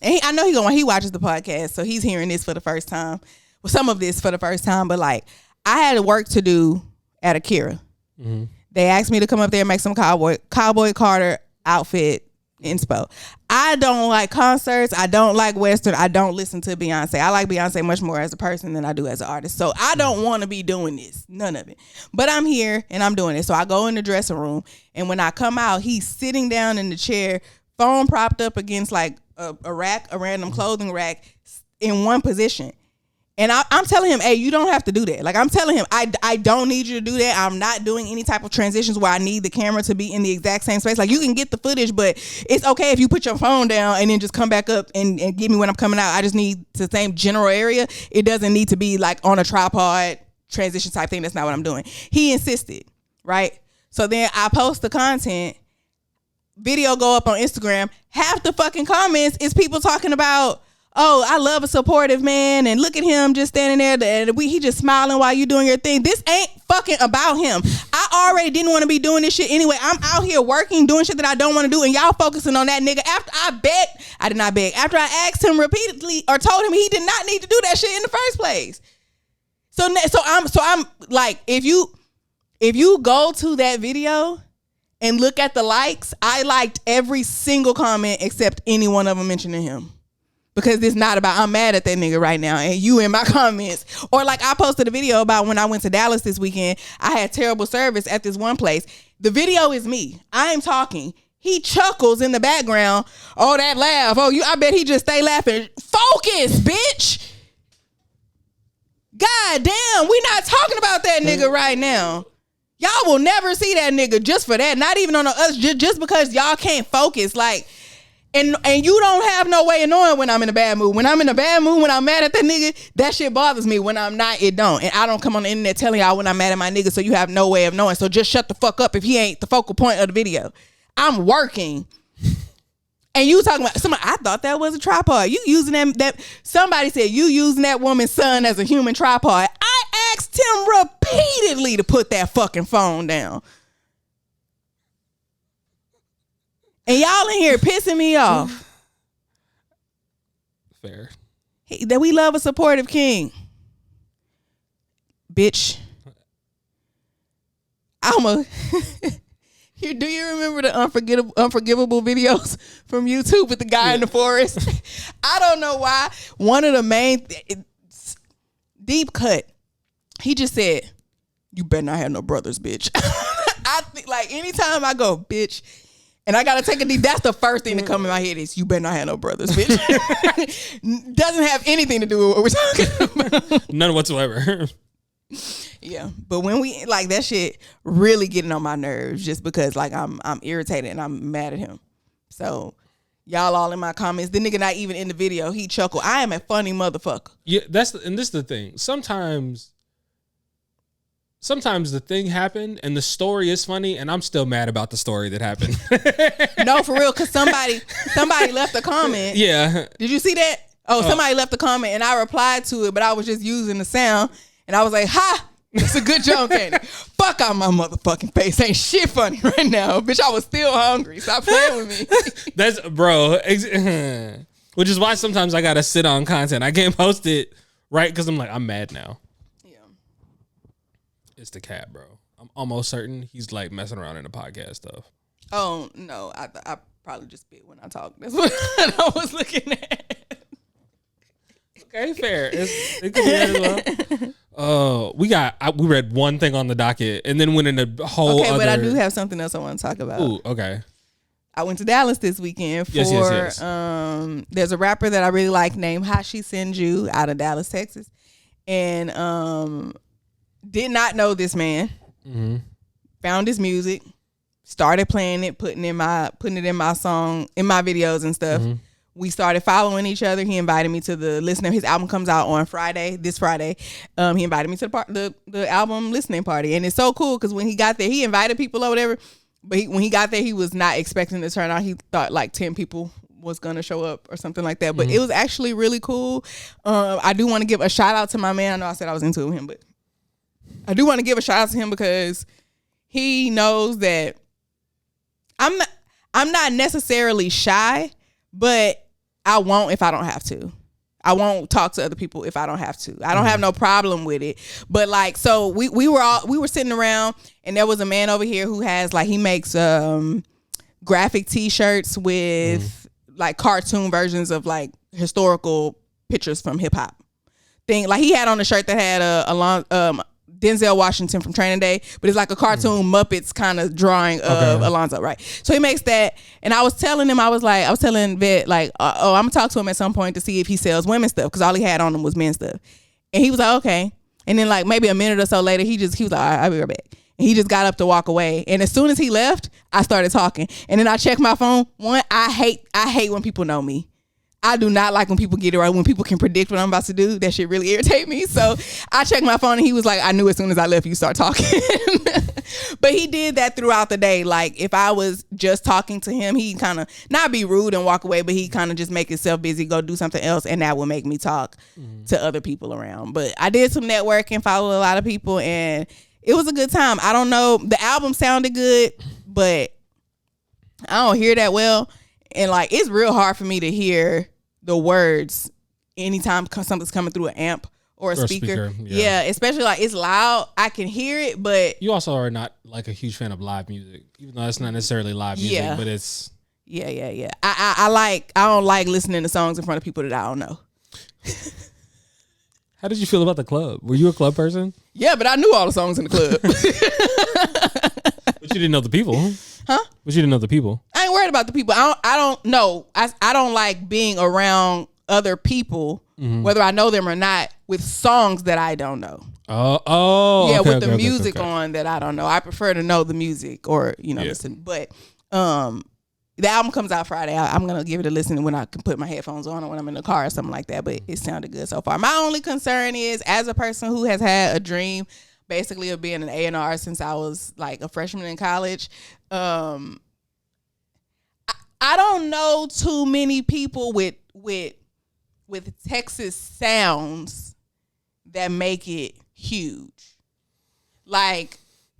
and I know he watches the podcast, so he's hearing this for the first time. Well, some of this for the first time, but like, I had work to do at Akira. Mm-hmm. They asked me to come up there and make some cowboy Carter outfit inspo. I don't like concerts. I don't like Western. I don't listen to Beyonce. I like Beyonce much more as a person than I do as an artist. So I don't want to be doing this. None of it. But I'm here and I'm doing it. So I go in the dressing room, and when I come out, he's sitting down in the chair, phone propped up against like a rack, a random clothing rack, in one position. And I'm telling him, hey, you don't have to do that. Like, I'm telling him, I don't need you to do that. I'm not doing any type of transitions where I need the camera to be in the exact same space. Like, you can get the footage, but it's okay if you put your phone down and then just come back up and give me when I'm coming out. I just need the same general area. It doesn't need to be like on a tripod transition type thing. That's not what I'm doing. He insisted, right? So then I post the content. Video go up on Instagram. Half the fucking comments is people talking about, oh, I love a supportive man, and look at him just standing there and he just smiling while you doing your thing. This ain't fucking about him. I already didn't want to be doing this shit anyway. I'm out here working, doing shit that I don't want to do, and y'all focusing on that nigga. After after I asked him repeatedly or told him he did not need to do that shit in the first place. So I'm like, if you go to that video and look at the likes, I liked every single comment except any one of them mentioning him. Because it's not about, I'm mad at that nigga right now and you in my comments. Or like I posted a video about when I went to Dallas this weekend. I had terrible service at this one place. The video is me. I'm talking. He chuckles in the background. Oh, that laugh. Oh, I bet he just stay laughing. Focus, bitch. God damn, we not talking about that nigga right now. Y'all will never see that nigga just for that. Not even on us, just because y'all can't focus. Like, and you don't have no way of knowing when I'm in a bad mood. When I'm in a bad mood, when I'm mad at that nigga, that shit bothers me. When I'm not, it don't. And I don't come on the internet telling y'all when I'm mad at my nigga, so you have no way of knowing. So just shut the fuck up if he ain't the focal point of the video. I'm working. And you talking about somebody, I thought that was a tripod. You using that somebody said you using that woman's son as a human tripod. I asked him repeatedly to put that fucking phone down. And y'all in here pissing me off. Fair. That we love a supportive king. Bitch. Do you remember the unforgivable videos from YouTube with the guy in the forest? I don't know why. One of the main deep cut. He just said, "You better not have no brothers, bitch." I think like anytime I go, bitch, and I gotta take a deep. That's the first thing to come in my head is, "You better not have no brothers, bitch." Doesn't have anything to do with what we're talking about. None whatsoever. Yeah, but when we like that shit really getting on my nerves just because like I'm irritated and I'm mad at him. So y'all all in my comments. The nigga not even in the video. He chuckled. I am a funny motherfucker. Yeah, this is the thing. Sometimes the thing happened and the story is funny and I'm still mad about the story that happened. No, for real, because somebody left a comment. Yeah. Did you see that? Somebody left a comment and I replied to it, but I was just using the sound and I was like, ha! It's a good joke, ain't it? Fuck out my motherfucking face. Ain't shit funny right now. Bitch, I was still hungry. Stop playing with me. That's, bro. Which is why sometimes I gotta sit on content. I can't post it, right? Because I'm like, I'm mad now. Yeah. It's the cat, bro. I'm almost certain he's like messing around in the podcast stuff. Oh, no. I probably just spit when I talk. That's what I was looking at. Okay, fair. It could be that as well. We read one thing on the docket and then went in a whole okay, other... but I do have something else I want to talk about. Ooh, okay. I went to Dallas this weekend for yes. There's a rapper that I really like named Hashi Senju out of Dallas, Texas. And did not know this man. Mm-hmm. Found his music, started playing it, putting it in my song, in my videos and stuff. Mm-hmm. We started following each other. He invited me to the listening. His album comes out on this Friday. He invited me to the album listening party. And it's so cool because when he got there, he invited people or whatever. But when he got there, he was not expecting to turn out. He thought like 10 people was going to show up or something like that. But it was actually really cool. I do want to give a shout out to my man. I know I said I was into him, but I do want to give a shout out to him because he knows that I'm not necessarily shy, but I won't if I don't have to. I won't talk to other people if I don't have to. I don't have no problem with it. But like, so we were sitting around and there was a man over here who has like, he makes graphic t-shirts with like cartoon versions of like historical pictures from hip hop. Thing like he had on a shirt that had Denzel Washington from Training Day, but it's like a cartoon Muppets kind of drawing of Alonzo, right? So he makes that, and I was telling him, I was telling Vet like, I'm gonna talk to him at some point to see if he sells women's stuff because all he had on him was men's stuff, and he was like, okay. And then like maybe a minute or so later, he was like, all right, I'll be right back. And he just got up to walk away, and as soon as he left, I started talking, and then I checked my phone. One, I hate when people know me. I do not like when people get it right, when people can predict what I'm about to do. That shit really irritate me. So I checked my phone and he was like, I knew as soon as I left you start talking. But he did that throughout the day. Like if I was just talking to him, he'd kind of not be rude and walk away, but he'd kind of just make himself busy, go do something else. And that would make me talk to other people around. But I did some networking, followed a lot of people, and it was a good time. I don't know. The album sounded good, but I don't hear that well. And like, it's real hard for me to hear the words anytime something's coming through an amp or a speaker. Yeah, especially like it's loud. I can hear it, but you also are not like a huge fan of live music, even though it's not necessarily live music, but it's I don't like listening to songs in front of people that I don't know. How did you feel about the club? Were you a club person? Yeah, but I knew all the songs in the club. But you didn't know the people. Huh? But you didn't know the people. I ain't worried about the people. I don't know. I don't like being around other people, whether I know them or not, with songs that I don't know. Yeah, with the music on that I don't know. I prefer to know the music or, listen. But the album comes out Friday. I'm going to give it a listen when I can put my headphones on or when I'm in the car or something like that. But it sounded good so far. My only concern is, as a person who has had a dream basically of being an A&R since I was like a freshman in college, I don't know too many people with Texas sounds that make it huge. Like,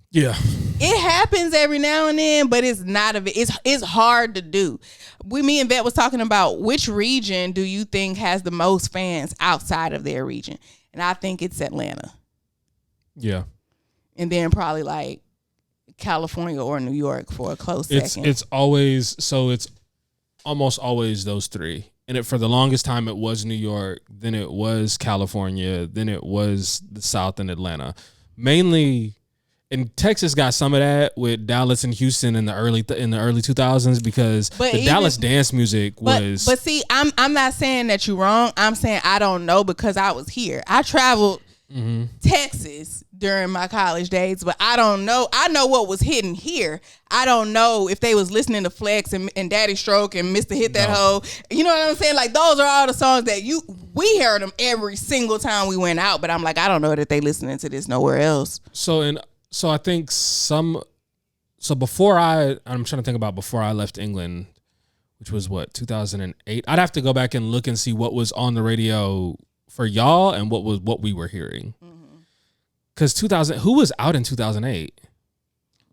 yeah, it happens every now and then, but it's not it's hard to do. Me and Vet was talking about which region do you think has the most fans outside of their region, and I think it's Atlanta. Yeah, and then probably like California or New York for a close second. It's almost always those three. And for the longest time, it was New York, then it was California, then it was the South and Atlanta. Mainly, and Texas got some of that with Dallas and Houston in the early 2000s because Dallas dance music was. But see, I'm not saying that you're wrong. I'm saying I don't know because I was here. I traveled Texas during my college days, but I don't know. I know what was hidden here. I don't know if they was listening to Flex and Daddy Stroke and Mr. Hit That Hoe. You know what I'm saying? Like, those are all the songs that we heard them every single time we went out, but I'm like, I don't know that they listening to this nowhere else. So I think before I'm trying to think about before I left England, which was 2008. I'd have to go back and look and see what was on the radio for y'all and what we were hearing. Because who was out in 2008?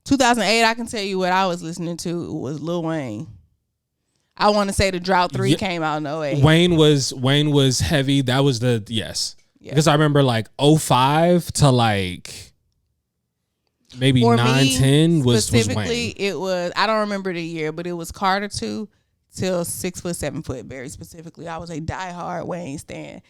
2008, I can tell you what I was listening to was Lil Wayne. I want to say the Drought 3 came out in 08. Wayne was heavy. That was yes. Yeah. Because I remember like 05 to like maybe 9-10 was Wayne. It was, I don't remember the year, but it was Carter 2 till 6 foot 7 foot. Very specifically, I was a diehard Wayne stan.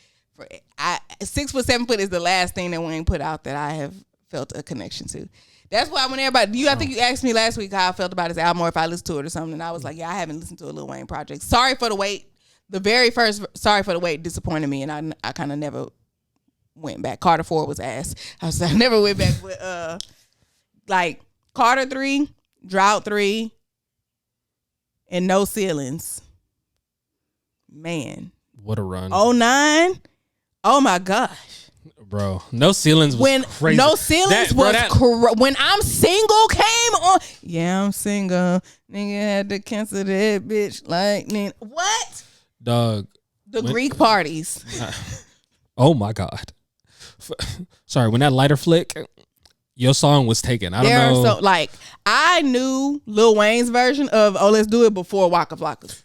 6 foot 7 foot is the last thing that Wayne put out that I have felt a connection to. That's why when everybody, I think you asked me last week how I felt about his album or if I listened to it or something, and I was like, yeah, I haven't listened to a Lil Wayne project. Sorry for the Wait. The very first Sorry for the Wait disappointed me, and I kind of never went back. Carter 4 was ass. I never went back with like Carter 3, Drought 3, and No Ceilings. Man, what a run! 09. Oh my gosh, bro! No Ceilings was crazy. No Ceilings when I'm Single came on. Yeah, I'm single. Nigga had to cancel that bitch lightning. What? Dog. The Greek parties. Oh my God. Sorry, when that lighter flick, your song was taken. I don't know. So like I knew Lil Wayne's version of "Oh Let's Do It" before Waka Flocka.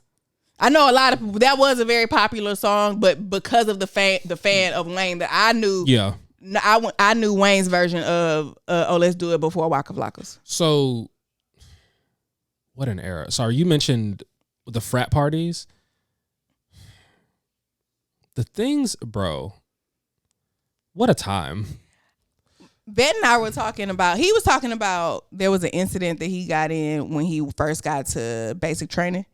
I know a lot of people, that was a very popular song, but because of the fan of Wayne that I knew, I knew Wayne's version of "Oh Let's Do It" before Waka Flocka. So, what an era! Sorry, you mentioned the frat parties. the things, bro. What a time. Bet and I were talking about, he was talking about there was an incident that he got in when he first got to basic training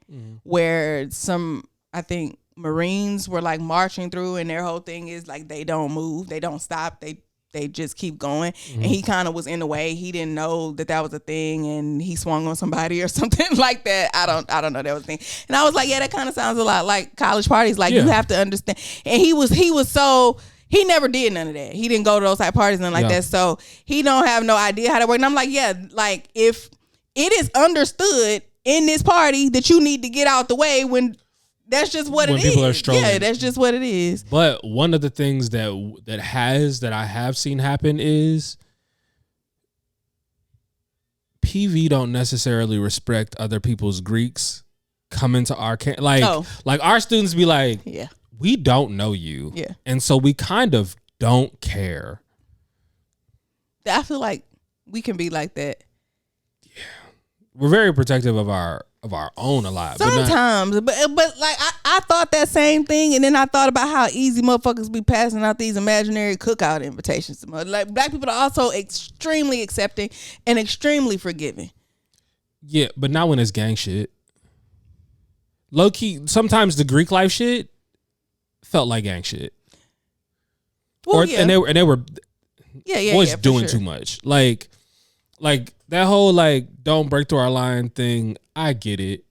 where some, I think, Marines were like marching through, and their whole thing is like they don't move, they don't stop, they just keep going. And he kind of was in the way. He didn't know that was a thing, and he swung on somebody or something like that. I don't know that was a thing. And I was like, yeah, that kind of sounds a lot like college parties. Like you have to understand. And he was so, he never did none of that. He didn't go to those type parties and like that. So he don't have no idea how to work. And I'm like, yeah, like if it is understood in this party that you need to get out the way when that's just what it is. When people are strolling. Yeah, that's just what it is. But one of the things that I have seen happen is PV don't necessarily respect other people's Greeks coming to our camp. Like our students be like, yeah, we don't know you. Yeah. And so we kind of don't care. I feel like we can be like that. Yeah. We're very protective of our own a lot. Sometimes. But like I thought that same thing, and then I thought about how easy motherfuckers be passing out these imaginary cookout invitations. Like black people are also extremely accepting and extremely forgiving. Yeah, but not when it's gang shit. Low key, sometimes the Greek life shit felt like gang shit. Well, and they were boys doing too much. Like that whole like don't break through our line thing, I get it.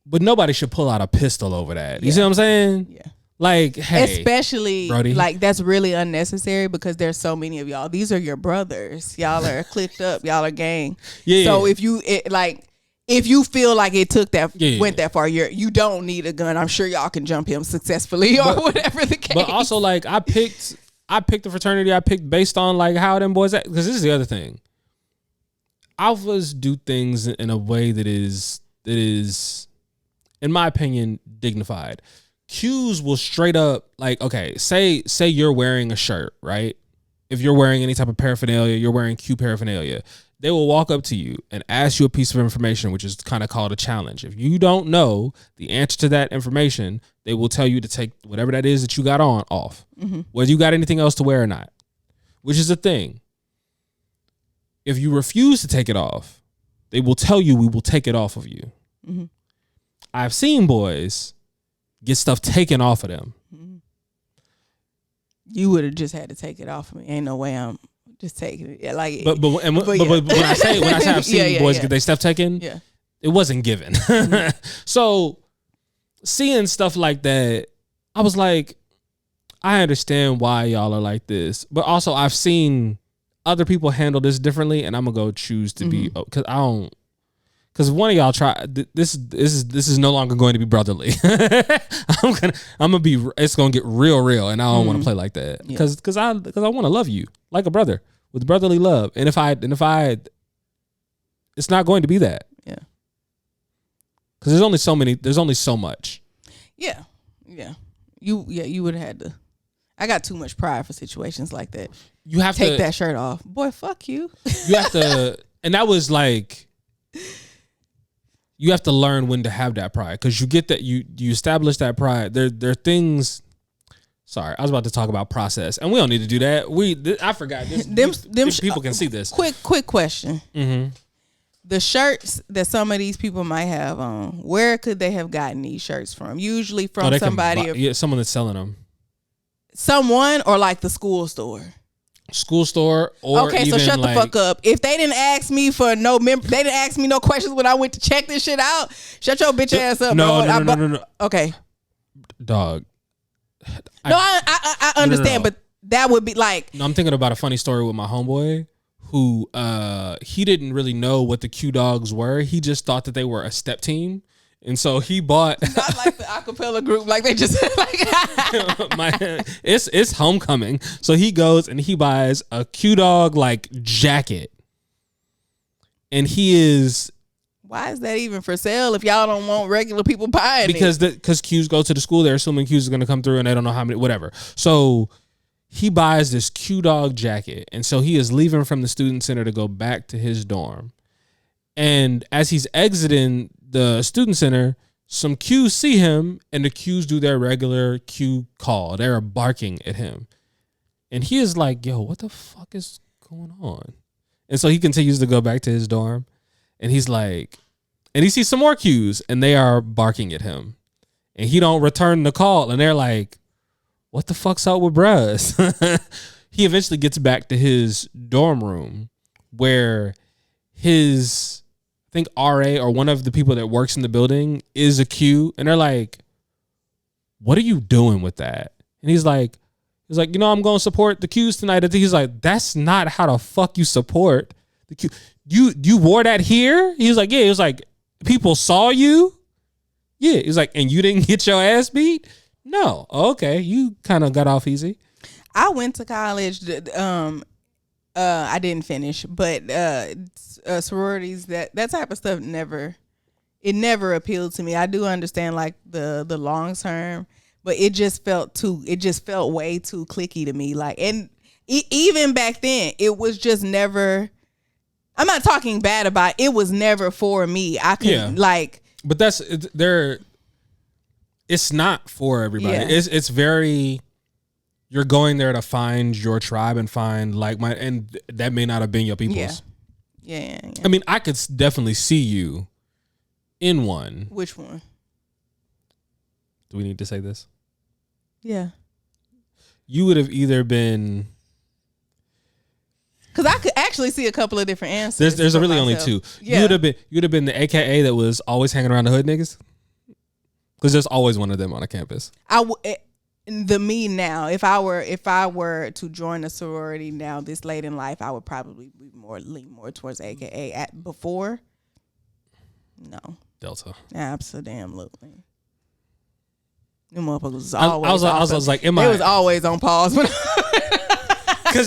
But nobody should pull out a pistol over that. You see what I'm saying? Yeah. Like, hey, especially Brody, like that's really unnecessary because there's so many of y'all. These are your brothers. Y'all are clicked up. Y'all are gang. Yeah. So if you feel like it took that went that far, you don't need a gun. I'm sure y'all can jump him successfully or whatever the case. But also, like, I picked the fraternity I picked based on like how them boys act. Because this is the other thing. Alphas do things in a way that is, in my opinion, dignified. Qs will straight up like, okay, say you're wearing a shirt, right? If you're wearing any type of paraphernalia, you're wearing Q paraphernalia. They will walk up to you and ask you a piece of information, which is kind of called a challenge. If you don't know the answer to that information, they will tell you to take whatever that is that you got on off, whether you got anything else to wear or not, which is a thing. If you refuse to take it off, they will tell you we will take it off of you. Mm-hmm. I've seen boys get stuff taken off of them. Mm-hmm. You would have just had to take it off of me. Ain't no way I'm just taking it. Like, but when I say I've seen boys get their stuff taken, it wasn't given. Mm-hmm. So seeing stuff like that, I was like, I understand why y'all are like this, but also I've seen other people handle this differently, and I'm gonna go choose to be because one of y'all try this is no longer going to be brotherly. I'm gonna be, it's gonna get real, and I don't want to play like that because I want to love you like a brother with brotherly love, and if I it's not going to be that because there's only so much. You would have had to. I got too much pride for situations like that. You have to take that shirt off. Boy, fuck you. You have to, and that was like, you have to learn when to have that pride because you get that, you establish that pride. There are things, sorry, I was about to talk about process and we don't need to do that. I forgot this. Them people can see this. Quick question. Mm-hmm. The shirts that some of these people might have on, where could they have gotten these shirts from? Usually from somebody. Someone that's selling them. Someone or like the school store? School store or okay, so shut the fuck up. If they didn't ask me for they didn't ask me no questions when I went to check this shit out. Shut your bitch ass up. No. Okay, dog. I understand, but that would be like. No, I'm thinking about a funny story with my homeboy who he didn't really know what the Q Dogs were. He just thought that they were a step team. And so he bought not like the acapella group, like they just like it's homecoming. So he goes and he buys a Q Dog like jacket. And he is, why is that even for sale if y'all don't want regular people buying it? Because Qs go to the school, they're assuming Qs is gonna come through and they don't know how many, whatever. So he buys this Q Dog jacket. And so he is leaving from the student center to go back to his dorm. And as he's exiting the student center, some Qs see him, and the Qs do their regular Q call. They're barking at him. And he is like, yo, what the fuck is going on? And so he continues to go back to his dorm. And he's like, and he sees some more Qs, and they are barking at him. And he don't return the call. And they're like, what the fuck's up with bruh? He eventually gets back to his dorm room where his, I think RA or one of the people that works in the building is a Q. And they're like, what are you doing with that? And he's like, I'm going to support the Qs tonight. And he's like, that's not how the fuck you support the Q. You wore that here? He was like, yeah. He was like, people saw you? Yeah. He was like, and you didn't get your ass beat? No. Okay. You kind of got off easy. I went to college. I didn't finish, but sororities, that type of stuff never appealed to me. I do understand like the long term, but it just felt way too cliquey to me. Like, and even back then, it was just never. I'm not talking bad about it. It was never for me. I couldn't but that's there. It's not for everybody. Yeah. It's very. You're going there to find your tribe and find and that may not have been your people's. Yeah. I mean, I could definitely see you in one. Which one? Do we need to say this? Yeah. You would have either been. Because I could actually see a couple of different answers. There's really only two. Yeah. You'd have been the AKA that was always hanging around the hood niggas. Because there's always one of them on a campus. The me now, if I were to join a sorority now this late in life, I would probably lean more towards AKA. Before, no. Delta. Absolutely. Them motherfuckers was always. I was like, they was always on pause. Because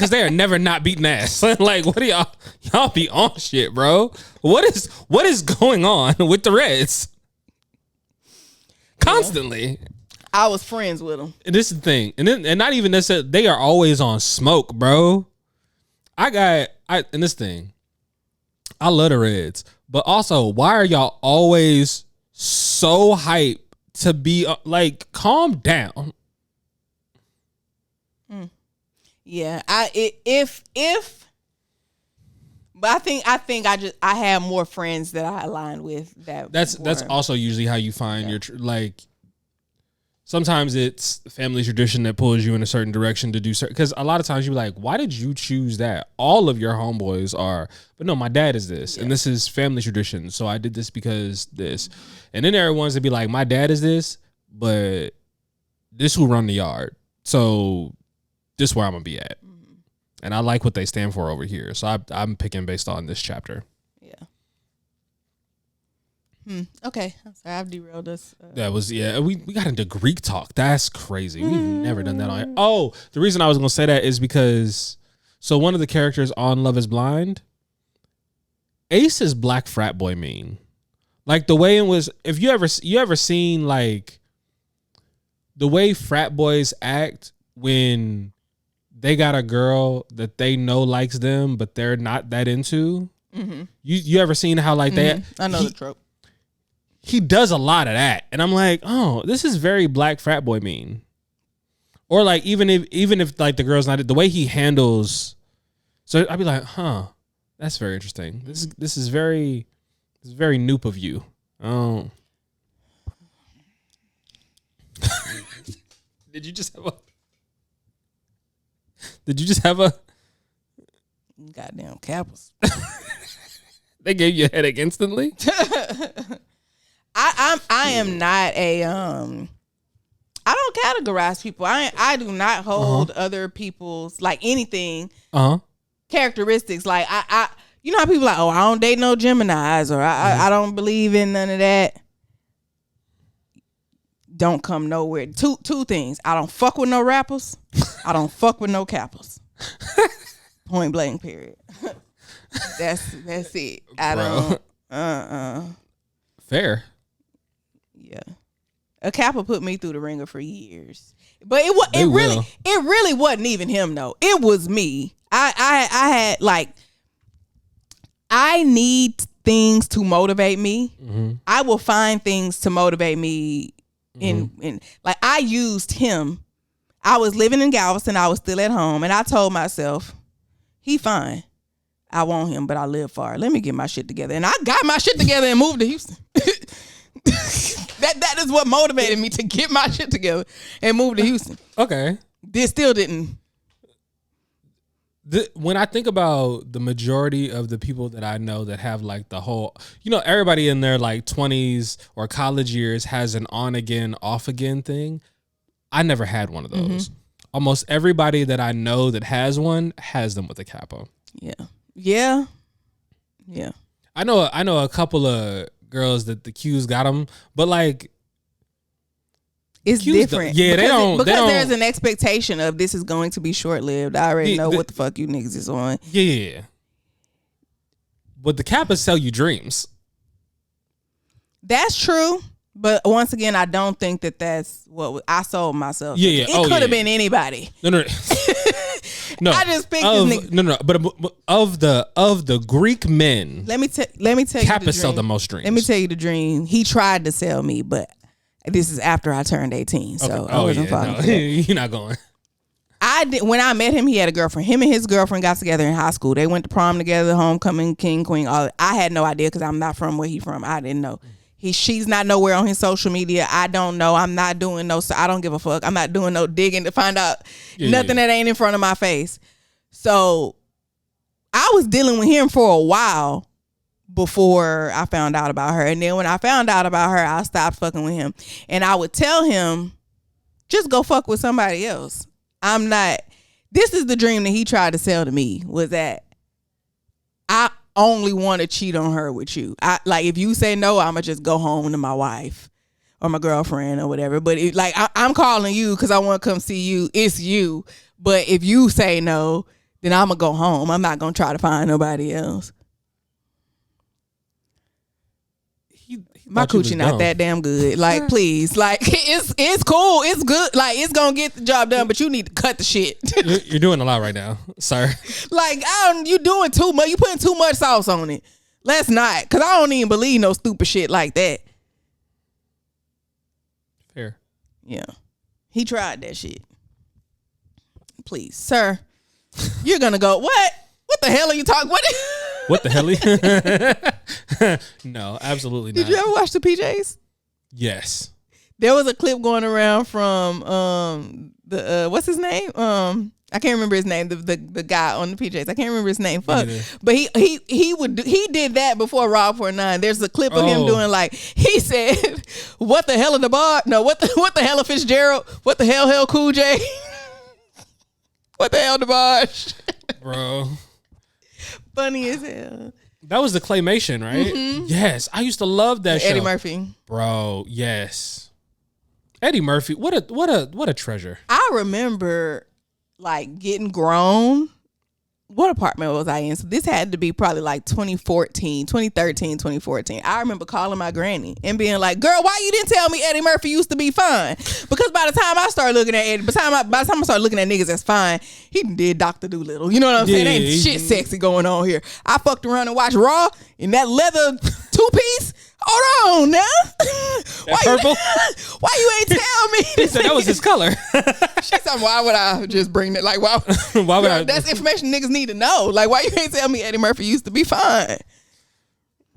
they are never not beating ass. Like, what do y'all be on shit, bro? What is going on with the Reds? Constantly. Yeah. I was friends with them. And this is the thing. And not even necessarily, they are always on smoke, bro. And this thing, I love the Reds. But also, why are y'all always so hyped to be like, calm down? Yeah. But I think I have more friends that I aligned with. That's also usually how you find your sometimes it's family tradition that pulls you in a certain direction to do certain. Because a lot of times you're like, why did you choose that? All of your homeboys are, but no, my dad is this, and this is family tradition. So I did this because this, and then there are ones that be like, my dad is this, but this who run the yard. So this is where I'm gonna be at, and I like what they stand for over here. So I'm picking based on this chapter. Okay. I'm sorry, I've derailed us. That was, we got into Greek talk. That's crazy. We've never done that on here. Oh, the reason I was going to say that is because, so one of the characters on Love is Blind, Ace is black frat boy mean. Like the way it was, if you ever seen like the way frat boys act when they got a girl that they know likes them, but they're not that into. Mm-hmm. You ever seen how like they, I know the trope. He does a lot of that. And I'm like, oh, this is very black frat boy mean. Or like, even if like the girl's not, the way he handles. So I'd be like, that's very interesting. This is very noop of you. Oh. Did you just have a goddamn Capitals? They gave you a headache instantly? I am not a I don't categorize people. I do not hold other people's like anything characteristics. Like I you know how people like, oh, I don't date no Geminis, or I don't believe in none of that. Don't come nowhere. Two things. I don't fuck with no rappers. I don't fuck with no Kappas. Point blank, period. That's it. I don't fair. Yeah. A Kappa put me through the ringer for years. But it really wasn't even him though. It was me. I had like, I need things to motivate me. I will find things to motivate me. In like I used him. I was living in Galveston. I was still at home, and I told myself, he fine. I want him, but I live far. Let me get my shit together. And I got my shit together and moved to Houston. That is what motivated me to get my shit together and move to Houston. Okay. This still didn't. When I think about the majority of the people that I know that have like the whole, everybody in their like 20s or college years has an on again, off again thing. I never had one of those. Almost everybody that I know that has one has them with a capo. Yeah. I know a couple of girls that the Q's got them, but like it's Q's different. They don't. There's an expectation of this is going to be short lived. I already know what the fuck you niggas is on. Yeah. But the Kappas sell you dreams. That's true. But once again, I don't think that's what I sold myself. Yeah. It could have been anybody. No. No, I just picked this nigga. No. But of the Greek men, let me tell you, Kappas sell the most dreams. Let me tell you the dream. He tried to sell me, but this is after I turned 18, so I wasn't falling. You're not going. When I met him, he had a girlfriend. Him and his girlfriend got together in high school. They went to prom together, homecoming, king, queen. All. I had no idea because I'm not from where he's from. I didn't know. She's not nowhere on his social media. I don't know. I'm not doing I don't give a fuck. I'm not doing no digging to find out nothing that ain't in front of my face. So I was dealing with him for a while before I found out about her. And then when I found out about her, I stopped fucking with him. And I would tell him, just go fuck with somebody else. This is the dream that he tried to sell to me, was that I only want to cheat on her with you. If you say no, I'ma just go home to my wife or my girlfriend or whatever. But I'm calling you because I want to come see you. It's you. But if you say no, then I'ma go home. I'm not gonna try to find nobody else. My coochie not that damn good. Like, please. Like, it's cool. It's good. Like, it's gonna get the job done, but you need to cut the shit. You're doing a lot right now, sir. Like, you doing too much. You putting too much sauce on it. Let's not. Because I don't even believe no stupid shit like that. Fair. Yeah. He tried that shit. Please, sir. You're gonna go, what? What the hell are you talking? What the hell? No, absolutely not. Did you ever watch the PJs? Yes. There was a clip going around from the what's his name? I can't remember his name. The guy on the PJs. I can't remember his name. Fuck. But he did that before Rob 49. There's a clip of him doing he said, "What the hell of the bar? No, what the hell of Fitzgerald? What the hell Cool J? What the hell the Bosh?" Bro. Funny as hell. That was the claymation, right? Mm-hmm. Yes, I used to love that show. Eddie Murphy, bro. Yes, Eddie Murphy. What a treasure. I remember getting grown. What apartment was I in? So this had to be probably 2013, 2014. I remember calling my granny and being like, "Girl, why you didn't tell me Eddie Murphy used to be fine?" Because by the time I started looking at Eddie, by the time I started looking at niggas that's fine, he did Dr. Doolittle. You know what I'm saying? Ain't shit sexy going on here. I fucked around and watched Raw in that leather 2-piece. Hold on now. Why purple? Why you ain't tell me? He said that was his color. She said, "Why would I just bring that? Why would I? That's information niggas need to know. Why you ain't tell me Eddie Murphy used to be fine?"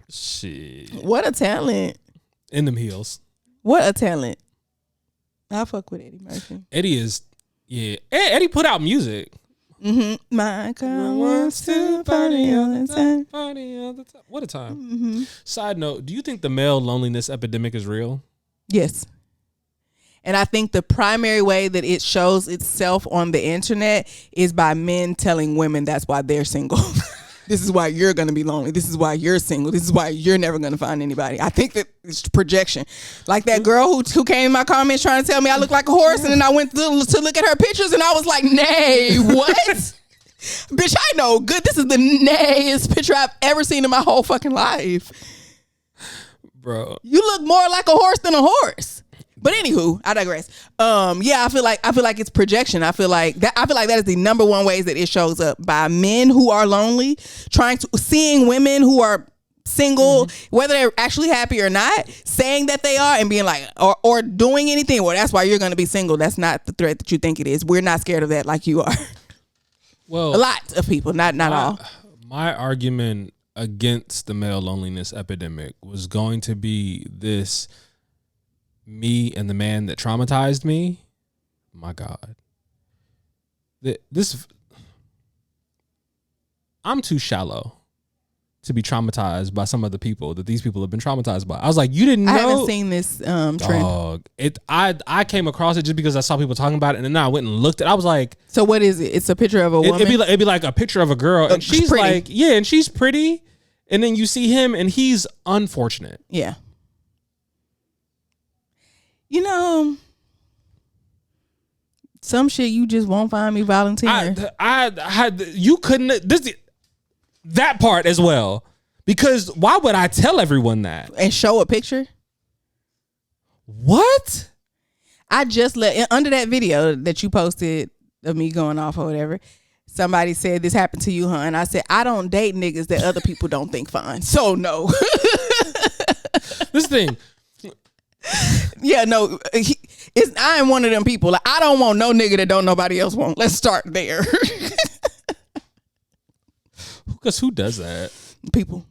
Shit. What a talent. In them heels. What a talent. I fuck with Eddie Murphy. Eddie put out music. Mm-hmm. My car wants to party all the time. Party all the time. What a time. Mm-hmm. Side note, do you think the male loneliness epidemic is real? Yes. And I think the primary way that it shows itself on the internet is by men telling women that's why they're single. This is why you're going to be lonely. This is why you're single. This is why you're never going to find anybody. I think that it's projection. Like that girl who came in my comments trying to tell me I look like a horse, and then I went to look at her pictures, and I was like, "Nay, what?" Bitch, I know good. This is the nayest picture I've ever seen in my whole fucking life. Bro. You look more like a horse than a horse. But anywho, I digress. Yeah, I feel like it's projection. I feel like that is the number one ways that it shows up, by men who are lonely, seeing women who are single, whether they're actually happy or not, saying that they are and being like, or doing anything. Well, that's why you're going to be single. That's not the threat that you think it is. We're not scared of that like you are. Well, a lot of people, not all. My argument against the male loneliness epidemic was going to be this: me and the man that traumatized me. My God, I'm too shallow to be traumatized by some of the people that these people have been traumatized by. I was like, you didn't know? I haven't seen this trend. Dog. I came across it just because I saw people talking about it, and then I went and looked at it. I was like, so what is it? It's a picture of a woman? It'd be like a picture of a girl, and she's pretty. like, yeah, and she's pretty. And then you see him, and he's unfortunate. Yeah. You know, some shit you just won't find me volunteering. You couldn't that part as well, because why would I tell everyone that and show a picture? What? I just under that video that you posted of me going off or whatever. Somebody said this happened to you, huh? And I said, I don't date niggas that other people don't think fine. So no. This thing. Yeah, no. I am one of them people. Like, I don't want no nigga that don't nobody else want. Let's start there. Because who does that? People.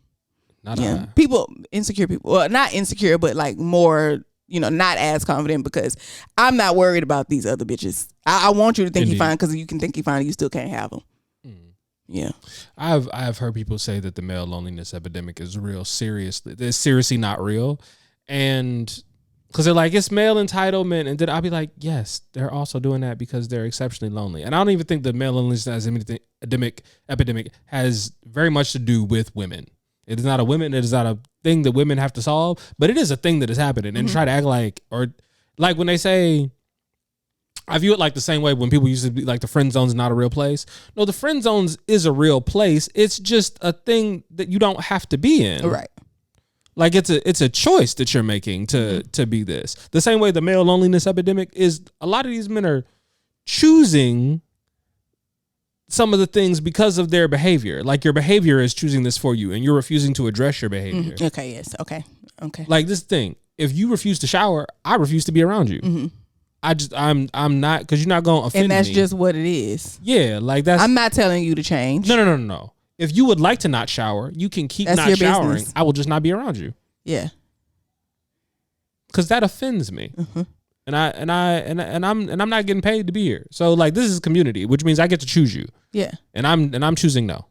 Not I. People, insecure people. Well, not insecure, but like more, not as confident, because I'm not worried about these other bitches. I want you to think you fine, because you can think you fine and you still can't have them. Yeah. I've heard people say that the male loneliness epidemic is real seriously. It's seriously not real. And because they're like, it's male entitlement. And then I'll be like, yes, they're also doing that because they're exceptionally lonely. And I don't even think the male loneliness epidemic has very much to do with women. It is not it is not a thing that women have to solve, but it is a thing that is happening. And try to act like when they say, I view it like the same way when people used to be like, the friend zone's not a real place. No, the friend zones is a real place. It's just a thing that you don't have to be in. Right. Like it's a choice that you're making to be this. The same way the male loneliness epidemic is, a lot of these men are choosing some of the things because of their behavior. Like your behavior is choosing this for you, and you're refusing to address your behavior. Okay, yes. Okay. Like this thing, if you refuse to shower, I refuse to be around you. I'm not, because you're not going to offend me. And that's just what it is. Yeah, like that's. I'm not telling you to change. No. If you would like to not shower, you can keep not showering. Business. I will just not be around you. Yeah. Because that offends me. And I'm not getting paid to be here. So like, this is community, which means I get to choose you. Yeah. And I'm choosing no.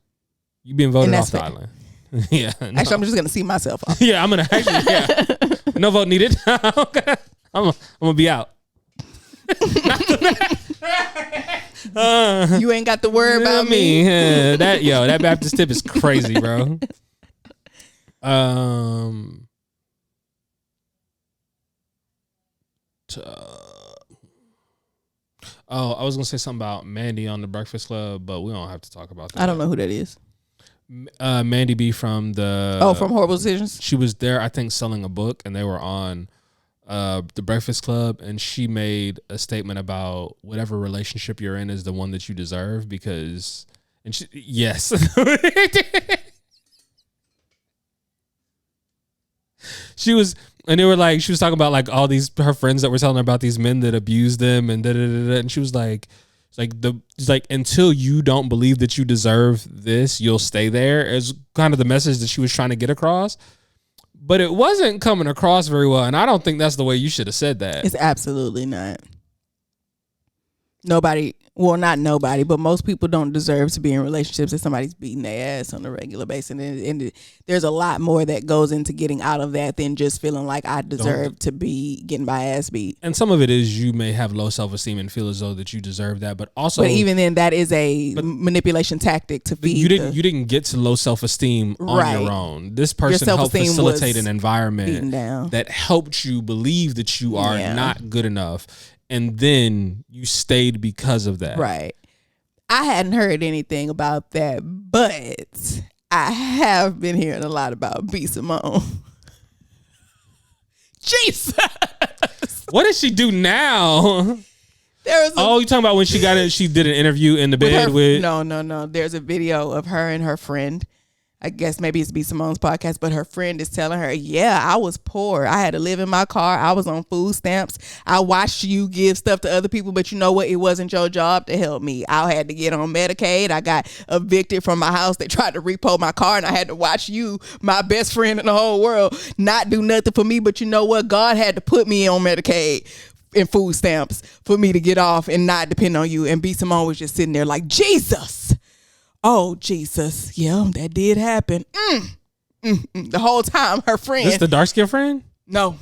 You being voted off the island. Yeah. No. Actually, I'm just gonna see myself off. Yeah, I'm gonna actually. Yeah. No vote needed. I'm gonna be out. You ain't got to worry about me. That Baptist tip is crazy, bro. I was gonna say something about Mandy on the Breakfast Club, but we don't have to talk about that. I don't know who that is. Mandy B from from Horrible Decisions. She was there, I think, selling a book, and they were on the Breakfast Club, and she made a statement about whatever relationship you're in is the one that you deserve, because, yes. She was talking about like all these, her friends that were telling her about these men that abused them and and she was like, until you don't believe that you deserve this, you'll stay there, is kind of the message that she was trying to get across. But it wasn't coming across very well, and I don't think that's the way you should have said that. It's absolutely not. Not nobody, but most people don't deserve to be in relationships if somebody's beating their ass on a regular basis. And there's a lot more that goes into getting out of that than just feeling like I deserve to be getting my ass beat. And some of it is you may have low self-esteem and feel as though that you deserve that, but even then, that is a manipulation tactic to feed. You didn't get to low self-esteem on your own. This person helped facilitate an environment that helped you believe that you are not good enough. And then you stayed because of that. Right. I hadn't heard anything about that, but I have been hearing a lot about B. Simone. Jesus. What did she do now? You talking about when she got in? She did an interview in the bed with. No. There's a video of her and her friend I guess maybe it's B. Simone's podcast, but her friend is telling her, yeah, I was poor. I had to live in my car. I was on food stamps. I watched you give stuff to other people, but you know what? It wasn't your job to help me. I had to get on Medicaid. I got evicted from my house. They tried to repo my car, and I had to watch you, my best friend in the whole world, not do nothing for me. But you know what? God had to put me on Medicaid and food stamps for me to get off and not depend on you. And B. Simone was just sitting there like, Jesus. Oh, Jesus. Yeah, that did happen. The whole time, her friend. This the dark skin friend? No.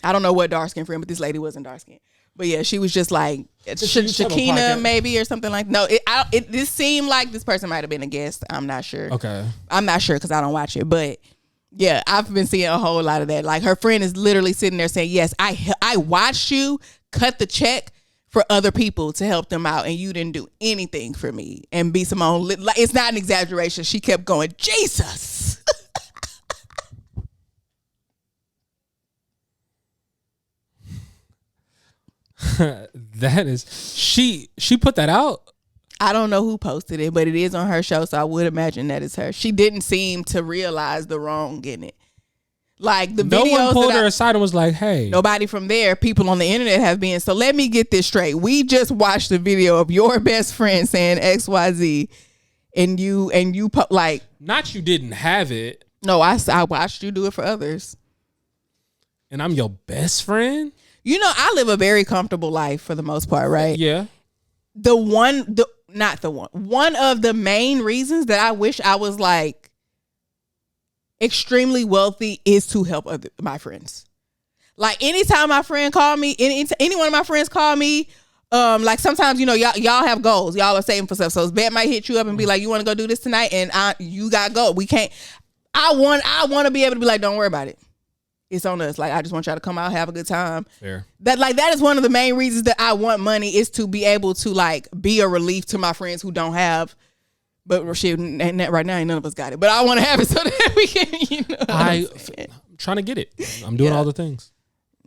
I don't know what dark skin friend, but this lady wasn't dark skin. But yeah, she was just like, Shakina maybe or something like that. No, this seemed like this person might have been a guest. I'm not sure. Okay. I'm not sure because I don't watch it. But yeah, I've been seeing a whole lot of that. Like her friend is literally sitting there saying, yes, I watched you cut the check for other people to help them out, and you didn't do anything for me. And B. Simone, like, it's not an exaggeration. She kept going, Jesus. That is, she put that out. I don't know who posted it, but it is on her show, so I would imagine that it's her. She didn't seem to realize the wrong in it. Like the videos, no one pulled her aside and was like, "Hey." Nobody from there. People on the internet have been. So let me get this straight. We just watched the video of your best friend saying XYZ, and you like. Not you didn't have it. No, I watched you do it for others. And I'm your best friend. You know, I live a very comfortable life for the most part, right? Yeah. One of the main reasons that I wish I was like extremely wealthy is to help my friends. Like anytime my friend called me, any one of my friends call me, like sometimes, you know, y'all have goals. Y'all are saving for stuff. So Bet might hit you up and be like, you want to go do this tonight? And you got to go. We can't. I want to be able to be like, don't worry about it. It's on us. Like, I just want y'all to come out, have a good time. Fair. That is one of the main reasons that I want money, is to be able to like be a relief to my friends who don't have. But shit, and right now, ain't none of us got it. But I want to have it so that we can, you know. I'm trying to get it. I'm doing all the things.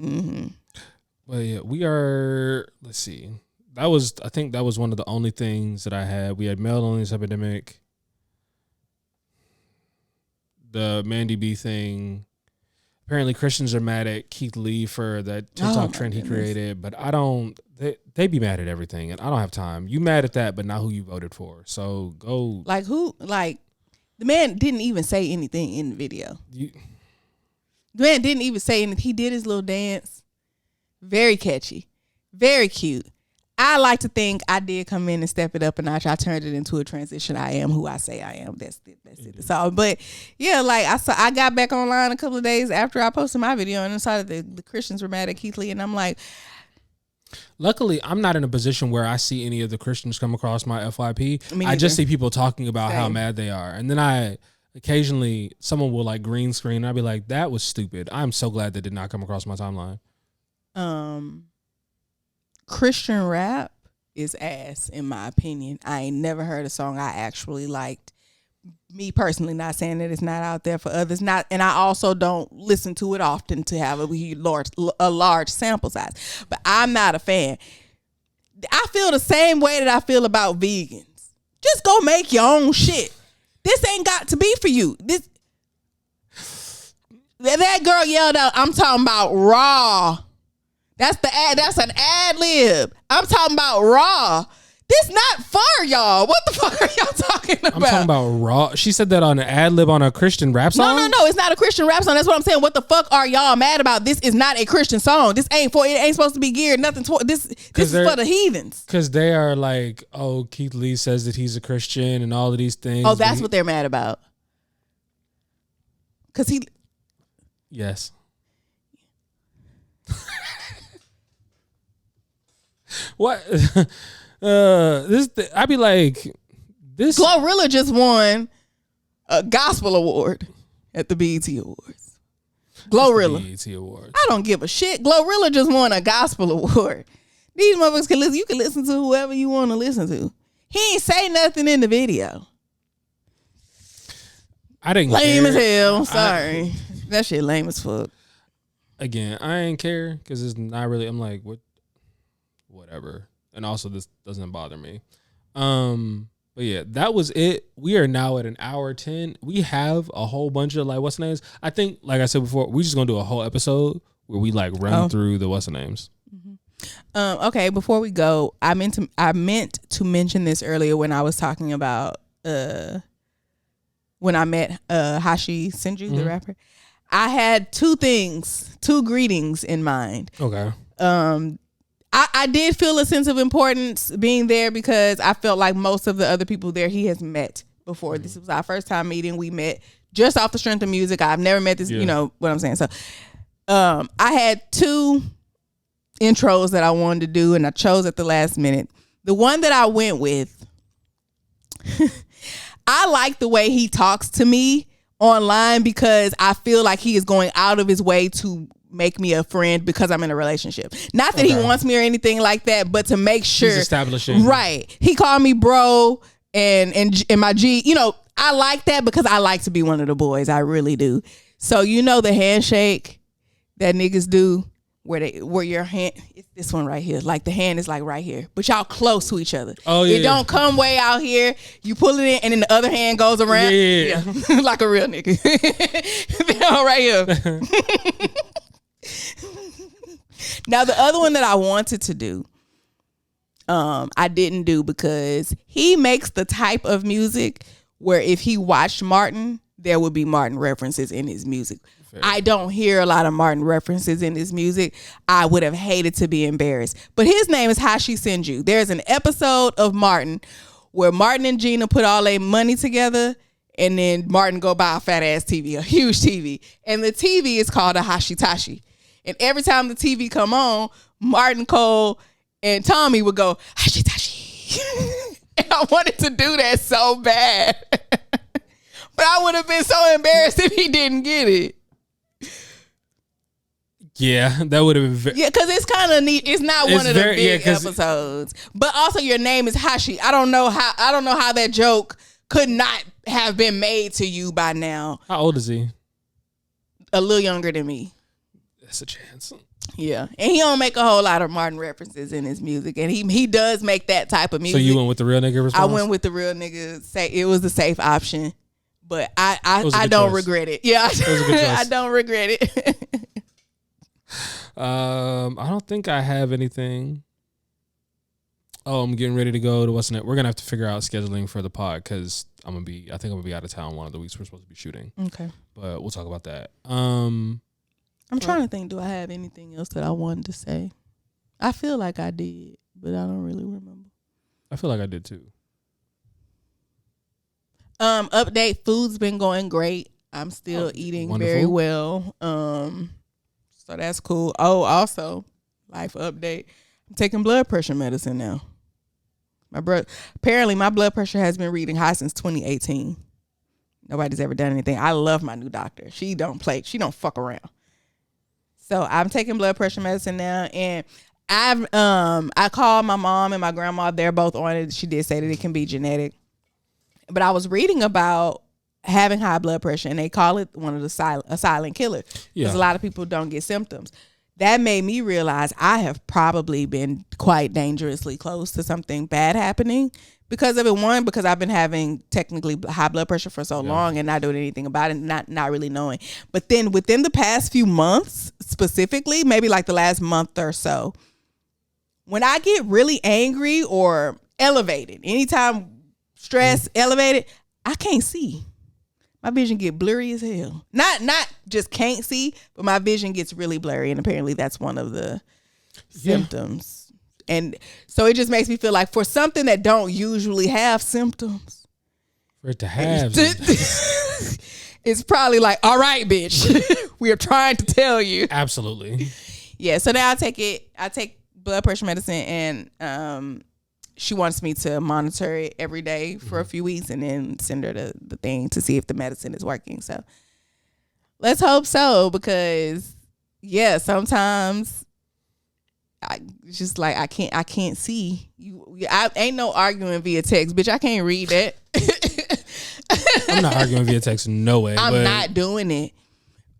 Mm-hmm. Well, yeah, we are. Let's see. I think that was one of the only things that I had. We had male loneliness epidemic, the Mandy B thing. Apparently, Christians are mad at Keith Lee for that TikTok trend he created, but I don't. They be mad at everything, and I don't have time. You mad at that, but not who you voted for. So go. Like who? Like the man didn't even say anything in the video. The man didn't even say anything. He did his little dance. Very catchy, very cute. I like to think I did come in and step it up a notch. I turned it into a transition. I am who I say I am. That's it. So, but yeah, like I got back online a couple of days after I posted my video, and I saw that the Christians were mad at Keith Lee, and I'm like, luckily, I'm not in a position where I see any of the Christians come across my FYP. I just see people talking about how mad they are, and then occasionally someone will like green screen, and I'll be like, that was stupid. I'm so glad that did not come across my timeline. Christian rap is ass, in my opinion. I ain't never heard a song I actually liked. Me personally, not saying that it's not out there for others. And I also don't listen to it often to have a large sample size. But I'm not a fan. I feel the same way that I feel about vegans. Just go make your own shit. This ain't got to be for you. That girl yelled out, I'm talking about raw. That's an ad lib. I'm talking about raw. This not fur, y'all. What the fuck are y'all talking about? I'm talking about raw. She said that on an ad lib on a Christian rap song? No. It's not a Christian rap song. That's what I'm saying. What the fuck are y'all mad about? This is not a Christian song. It ain't supposed to be geared nothing toward this. This is for the heathens. Because they are like, oh, Keith Lee says that he's a Christian and all of these things. Oh, that's what they're mad about. Because he. Yes. What? I'd be like, this. Glorilla just won a gospel award at the BET Awards. Glorilla. BET Awards. I don't give a shit. Glorilla just won a gospel award. These motherfuckers can listen. You can listen to whoever you want to listen to. He ain't say nothing in the video. I didn't lame care. As hell. Sorry. That shit lame as fuck. Again, I ain't care because it's not really. I'm like, whatever. And also, this doesn't bother me. But But yeah, that was it. We are now at an hour 10. We have a whole bunch of like what's the names. I think, like I said before, we just gonna do a whole episode where we like run through the what's the names. Okay, before we go, I meant to mention this earlier when I was talking about when I met Hashi Senju, the rapper. I had two greetings in mind. Okay. I did feel a sense of importance being there because I felt like most of the other people there he has met before. This was our first time meeting. We met just off the strength of music. I've never met this, you know what I'm saying? So I had two intros that I wanted to do and I chose at the last minute. The one that I went with, I like the way he talks to me online because I feel like he is going out of his way to make me a friend because I'm in a relationship. Not that he wants me or anything like that, but to make sure. He's establishing. Right. He called me bro and my G. You know, I like that because I like to be one of the boys. I really do. So you know the handshake that niggas do where your hand, it's this one right here. Like the hand is like right here, but y'all close to each other. Oh yeah. It don't come way out here. You pull it in and then the other hand goes around. Yeah. Like a real nigga. They're all right here. Now the other one that I wanted to do, I didn't do because he makes the type of music where if he watched Martin, there would be Martin references in his music. Fair. I don't hear a lot of Martin references in his music. I would have hated to be embarrassed. But his name is Hashi Senju. There's an episode of Martin where Martin and Gina put all their money together and then Martin go buy a fat ass TV, a huge TV. And the TV is called a Hashitashi. And every time the TV come on, Martin, Cole, and Tommy would go, Hashitashi. And I wanted to do that so bad. But I would have been so embarrassed if he didn't get it. Yeah, that would have been very... Yeah, because it's kind of neat. It's not one of the big episodes. But also your name is Hashi. I don't know how that joke could not have been made to you by now. How old is he? A little younger than me. That's a chance. Yeah, and he don't make a whole lot of Martin references in his music, and he does make that type of music. So you went with the real nigga response? I went with the real nigga. Say it was the safe option, but I don't regret it. Yeah, I don't regret it. I don't think I have anything. Oh, I'm getting ready to go to what's in it. We're gonna have to figure out scheduling for the pod because I think I'm gonna be out of town one of the weeks we're supposed to be shooting. Okay, but we'll talk about that. I'm trying to think, do I have anything else that I wanted to say? I feel like I did, but I don't really remember. I feel like I did too. Update, food's been going great. I'm still eating very well. So that's cool. Oh, also, life update. I'm taking blood pressure medicine now. Apparently my blood pressure has been reading high since 2018. Nobody's ever done anything. I love my new doctor. She don't play. She don't fuck around. So I'm taking blood pressure medicine now, and I called my mom and my grandma. They're both on it. She did say that it can be genetic, but I was reading about having high blood pressure, and they call it a silent killer because a lot of people don't get symptoms. That made me realize I have probably been quite dangerously close to something bad happening because of it. One, because I've been having technically high blood pressure for so long and not doing anything about it, not really knowing. But then within the past few months, specifically, maybe like the last month or so, when I get really angry or elevated, anytime stress elevated, I can't see. My vision get blurry as hell. Not just can't see, but my vision gets really blurry, and apparently that's one of the symptoms. And so it just makes me feel like for something that don't usually have symptoms, for it to have it's probably like, all right, bitch, we are trying to tell you. Absolutely. Yeah. So now I take blood pressure medicine, and she wants me to monitor it every day for a few weeks and then send her the thing to see if the medicine is working. So let's hope so, because sometimes I just like I can't see you. I ain't no arguing via text, bitch. I can't read that. I'm not arguing via text, no way. I'm not doing it,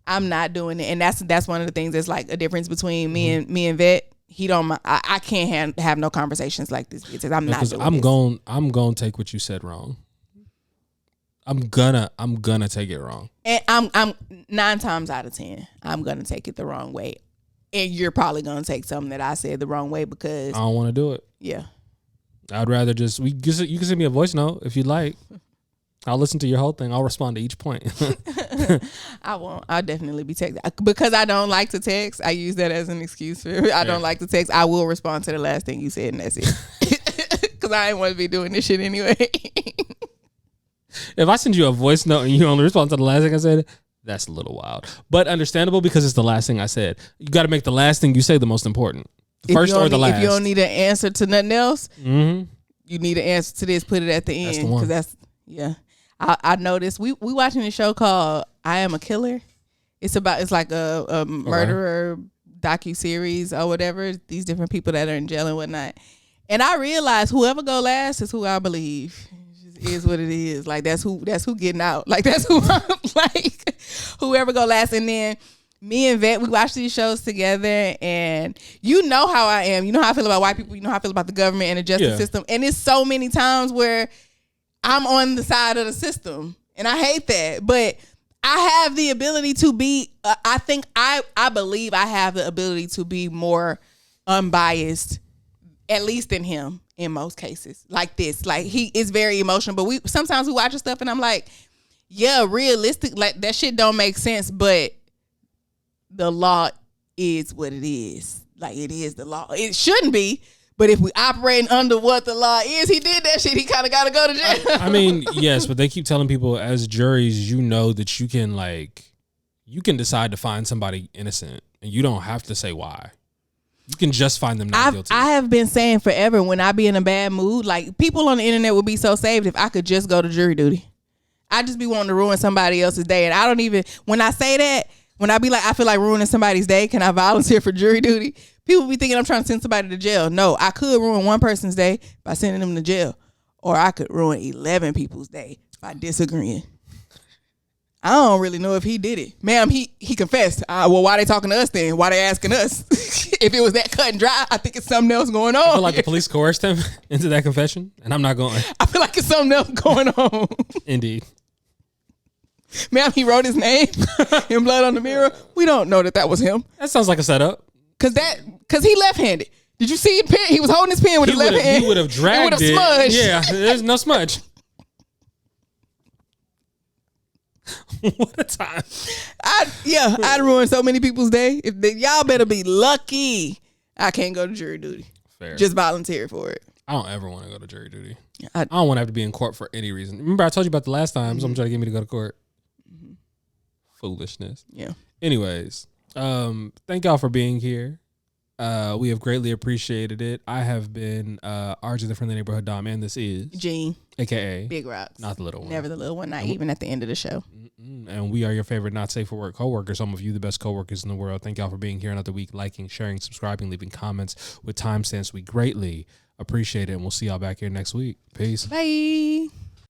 and that's one of the things that's like a difference between me and Vet. he don't. I can't have no conversations like this because I'm not. Doing I'm going to take what you said wrong. I'm gonna take it wrong. And I'm 9 times out of 10, I'm gonna take it the wrong way, and you're probably gonna take something that I said the wrong way because I don't want to do it. Yeah, I'd rather just you can send me a voice note if you'd like. I'll listen to your whole thing. I'll respond to each point. I won't. I'll definitely be texting because I don't like to text. I use that as an excuse for I don't like to text. I will respond to the last thing you said, and that's it. Because I ain't want to be doing this shit anyway. If I send you a voice note and you only respond to the last thing I said, that's a little wild, but understandable because it's the last thing I said. You got to make the last thing you say the most important. The first or the last. If you don't need an answer to nothing else, mm-hmm. you need an answer to this. Put it at the end because yeah. I noticed we watching a show called I Am a Killer. It's like a murderer docu-series or whatever. These different people that are in jail and whatnot. And I realized whoever go last is who I believe. It just is what it is. Like that's who getting out. Like that's who I'm like whoever go last. And then me and Vet, we watch these shows together, and you know how I am. You know how I feel about white people. You know how I feel about the government and the justice system. And it's so many times where I'm on the side of the system, and I hate that. But I have the ability to be. I believe I have the ability to be more unbiased, at least in him, in most cases. Like this, like he is very emotional. But sometimes we watch stuff, and I'm like, yeah, realistic. Like that shit don't make sense, but the law is what it is. Like it is the law. It shouldn't be. But if we operating under what the law is, he did that shit. He kind of got to go to jail. I mean, yes, but they keep telling people as juries, you know that you can decide to find somebody innocent, and you don't have to say why. You can just find them not guilty. I have been saying forever when I be in a bad mood, like people on the internet would be so saved if I could just go to jury duty. I just be wanting to ruin somebody else's day, and I don't even. When I say that, when I be like, I feel like ruining somebody's day, can I volunteer for jury duty? People be thinking I'm trying to send somebody to jail. No, I could ruin one person's day by sending them to jail. Or I could ruin 11 people's day by disagreeing. I don't really know if he did it. Ma'am, he confessed. Well, why they talking to us then? Why they asking us? If it was that cut and dry, I think it's something else going on. I feel like the police coerced him into that confession, and I'm not going. I feel like it's something else going on. Indeed. Ma'am, he wrote his name in blood on the mirror. We don't know that was him. That sounds like a setup. Cause he left-handed. Did you see it? Pen? He was holding his pen with his left hand. He would have dragged it. Smudged. Yeah, there's no smudge. What a time. I'd ruin so many people's day. Y'all better be lucky I can't go to jury duty. Fair. Just volunteer for it. I don't ever want to go to jury duty. I don't want to have to be in court for any reason. Remember I told you about the last time someone tried to get me to go to court? Mm-hmm. Foolishness. Yeah. Anyways, thank y'all for being here. We have greatly appreciated it. I have been RJ the Friendly Neighborhood Dom, and this is Gene, aka Big Rox, not the little one, never the little one, not even at the end of the show. And we are your favorite not safe for work coworkers. Some of you the best coworkers in the world. Thank y'all for being here another week, liking, sharing, subscribing, leaving comments with timestamps. We greatly appreciate it, and we'll see y'all back here next week. Peace. Bye.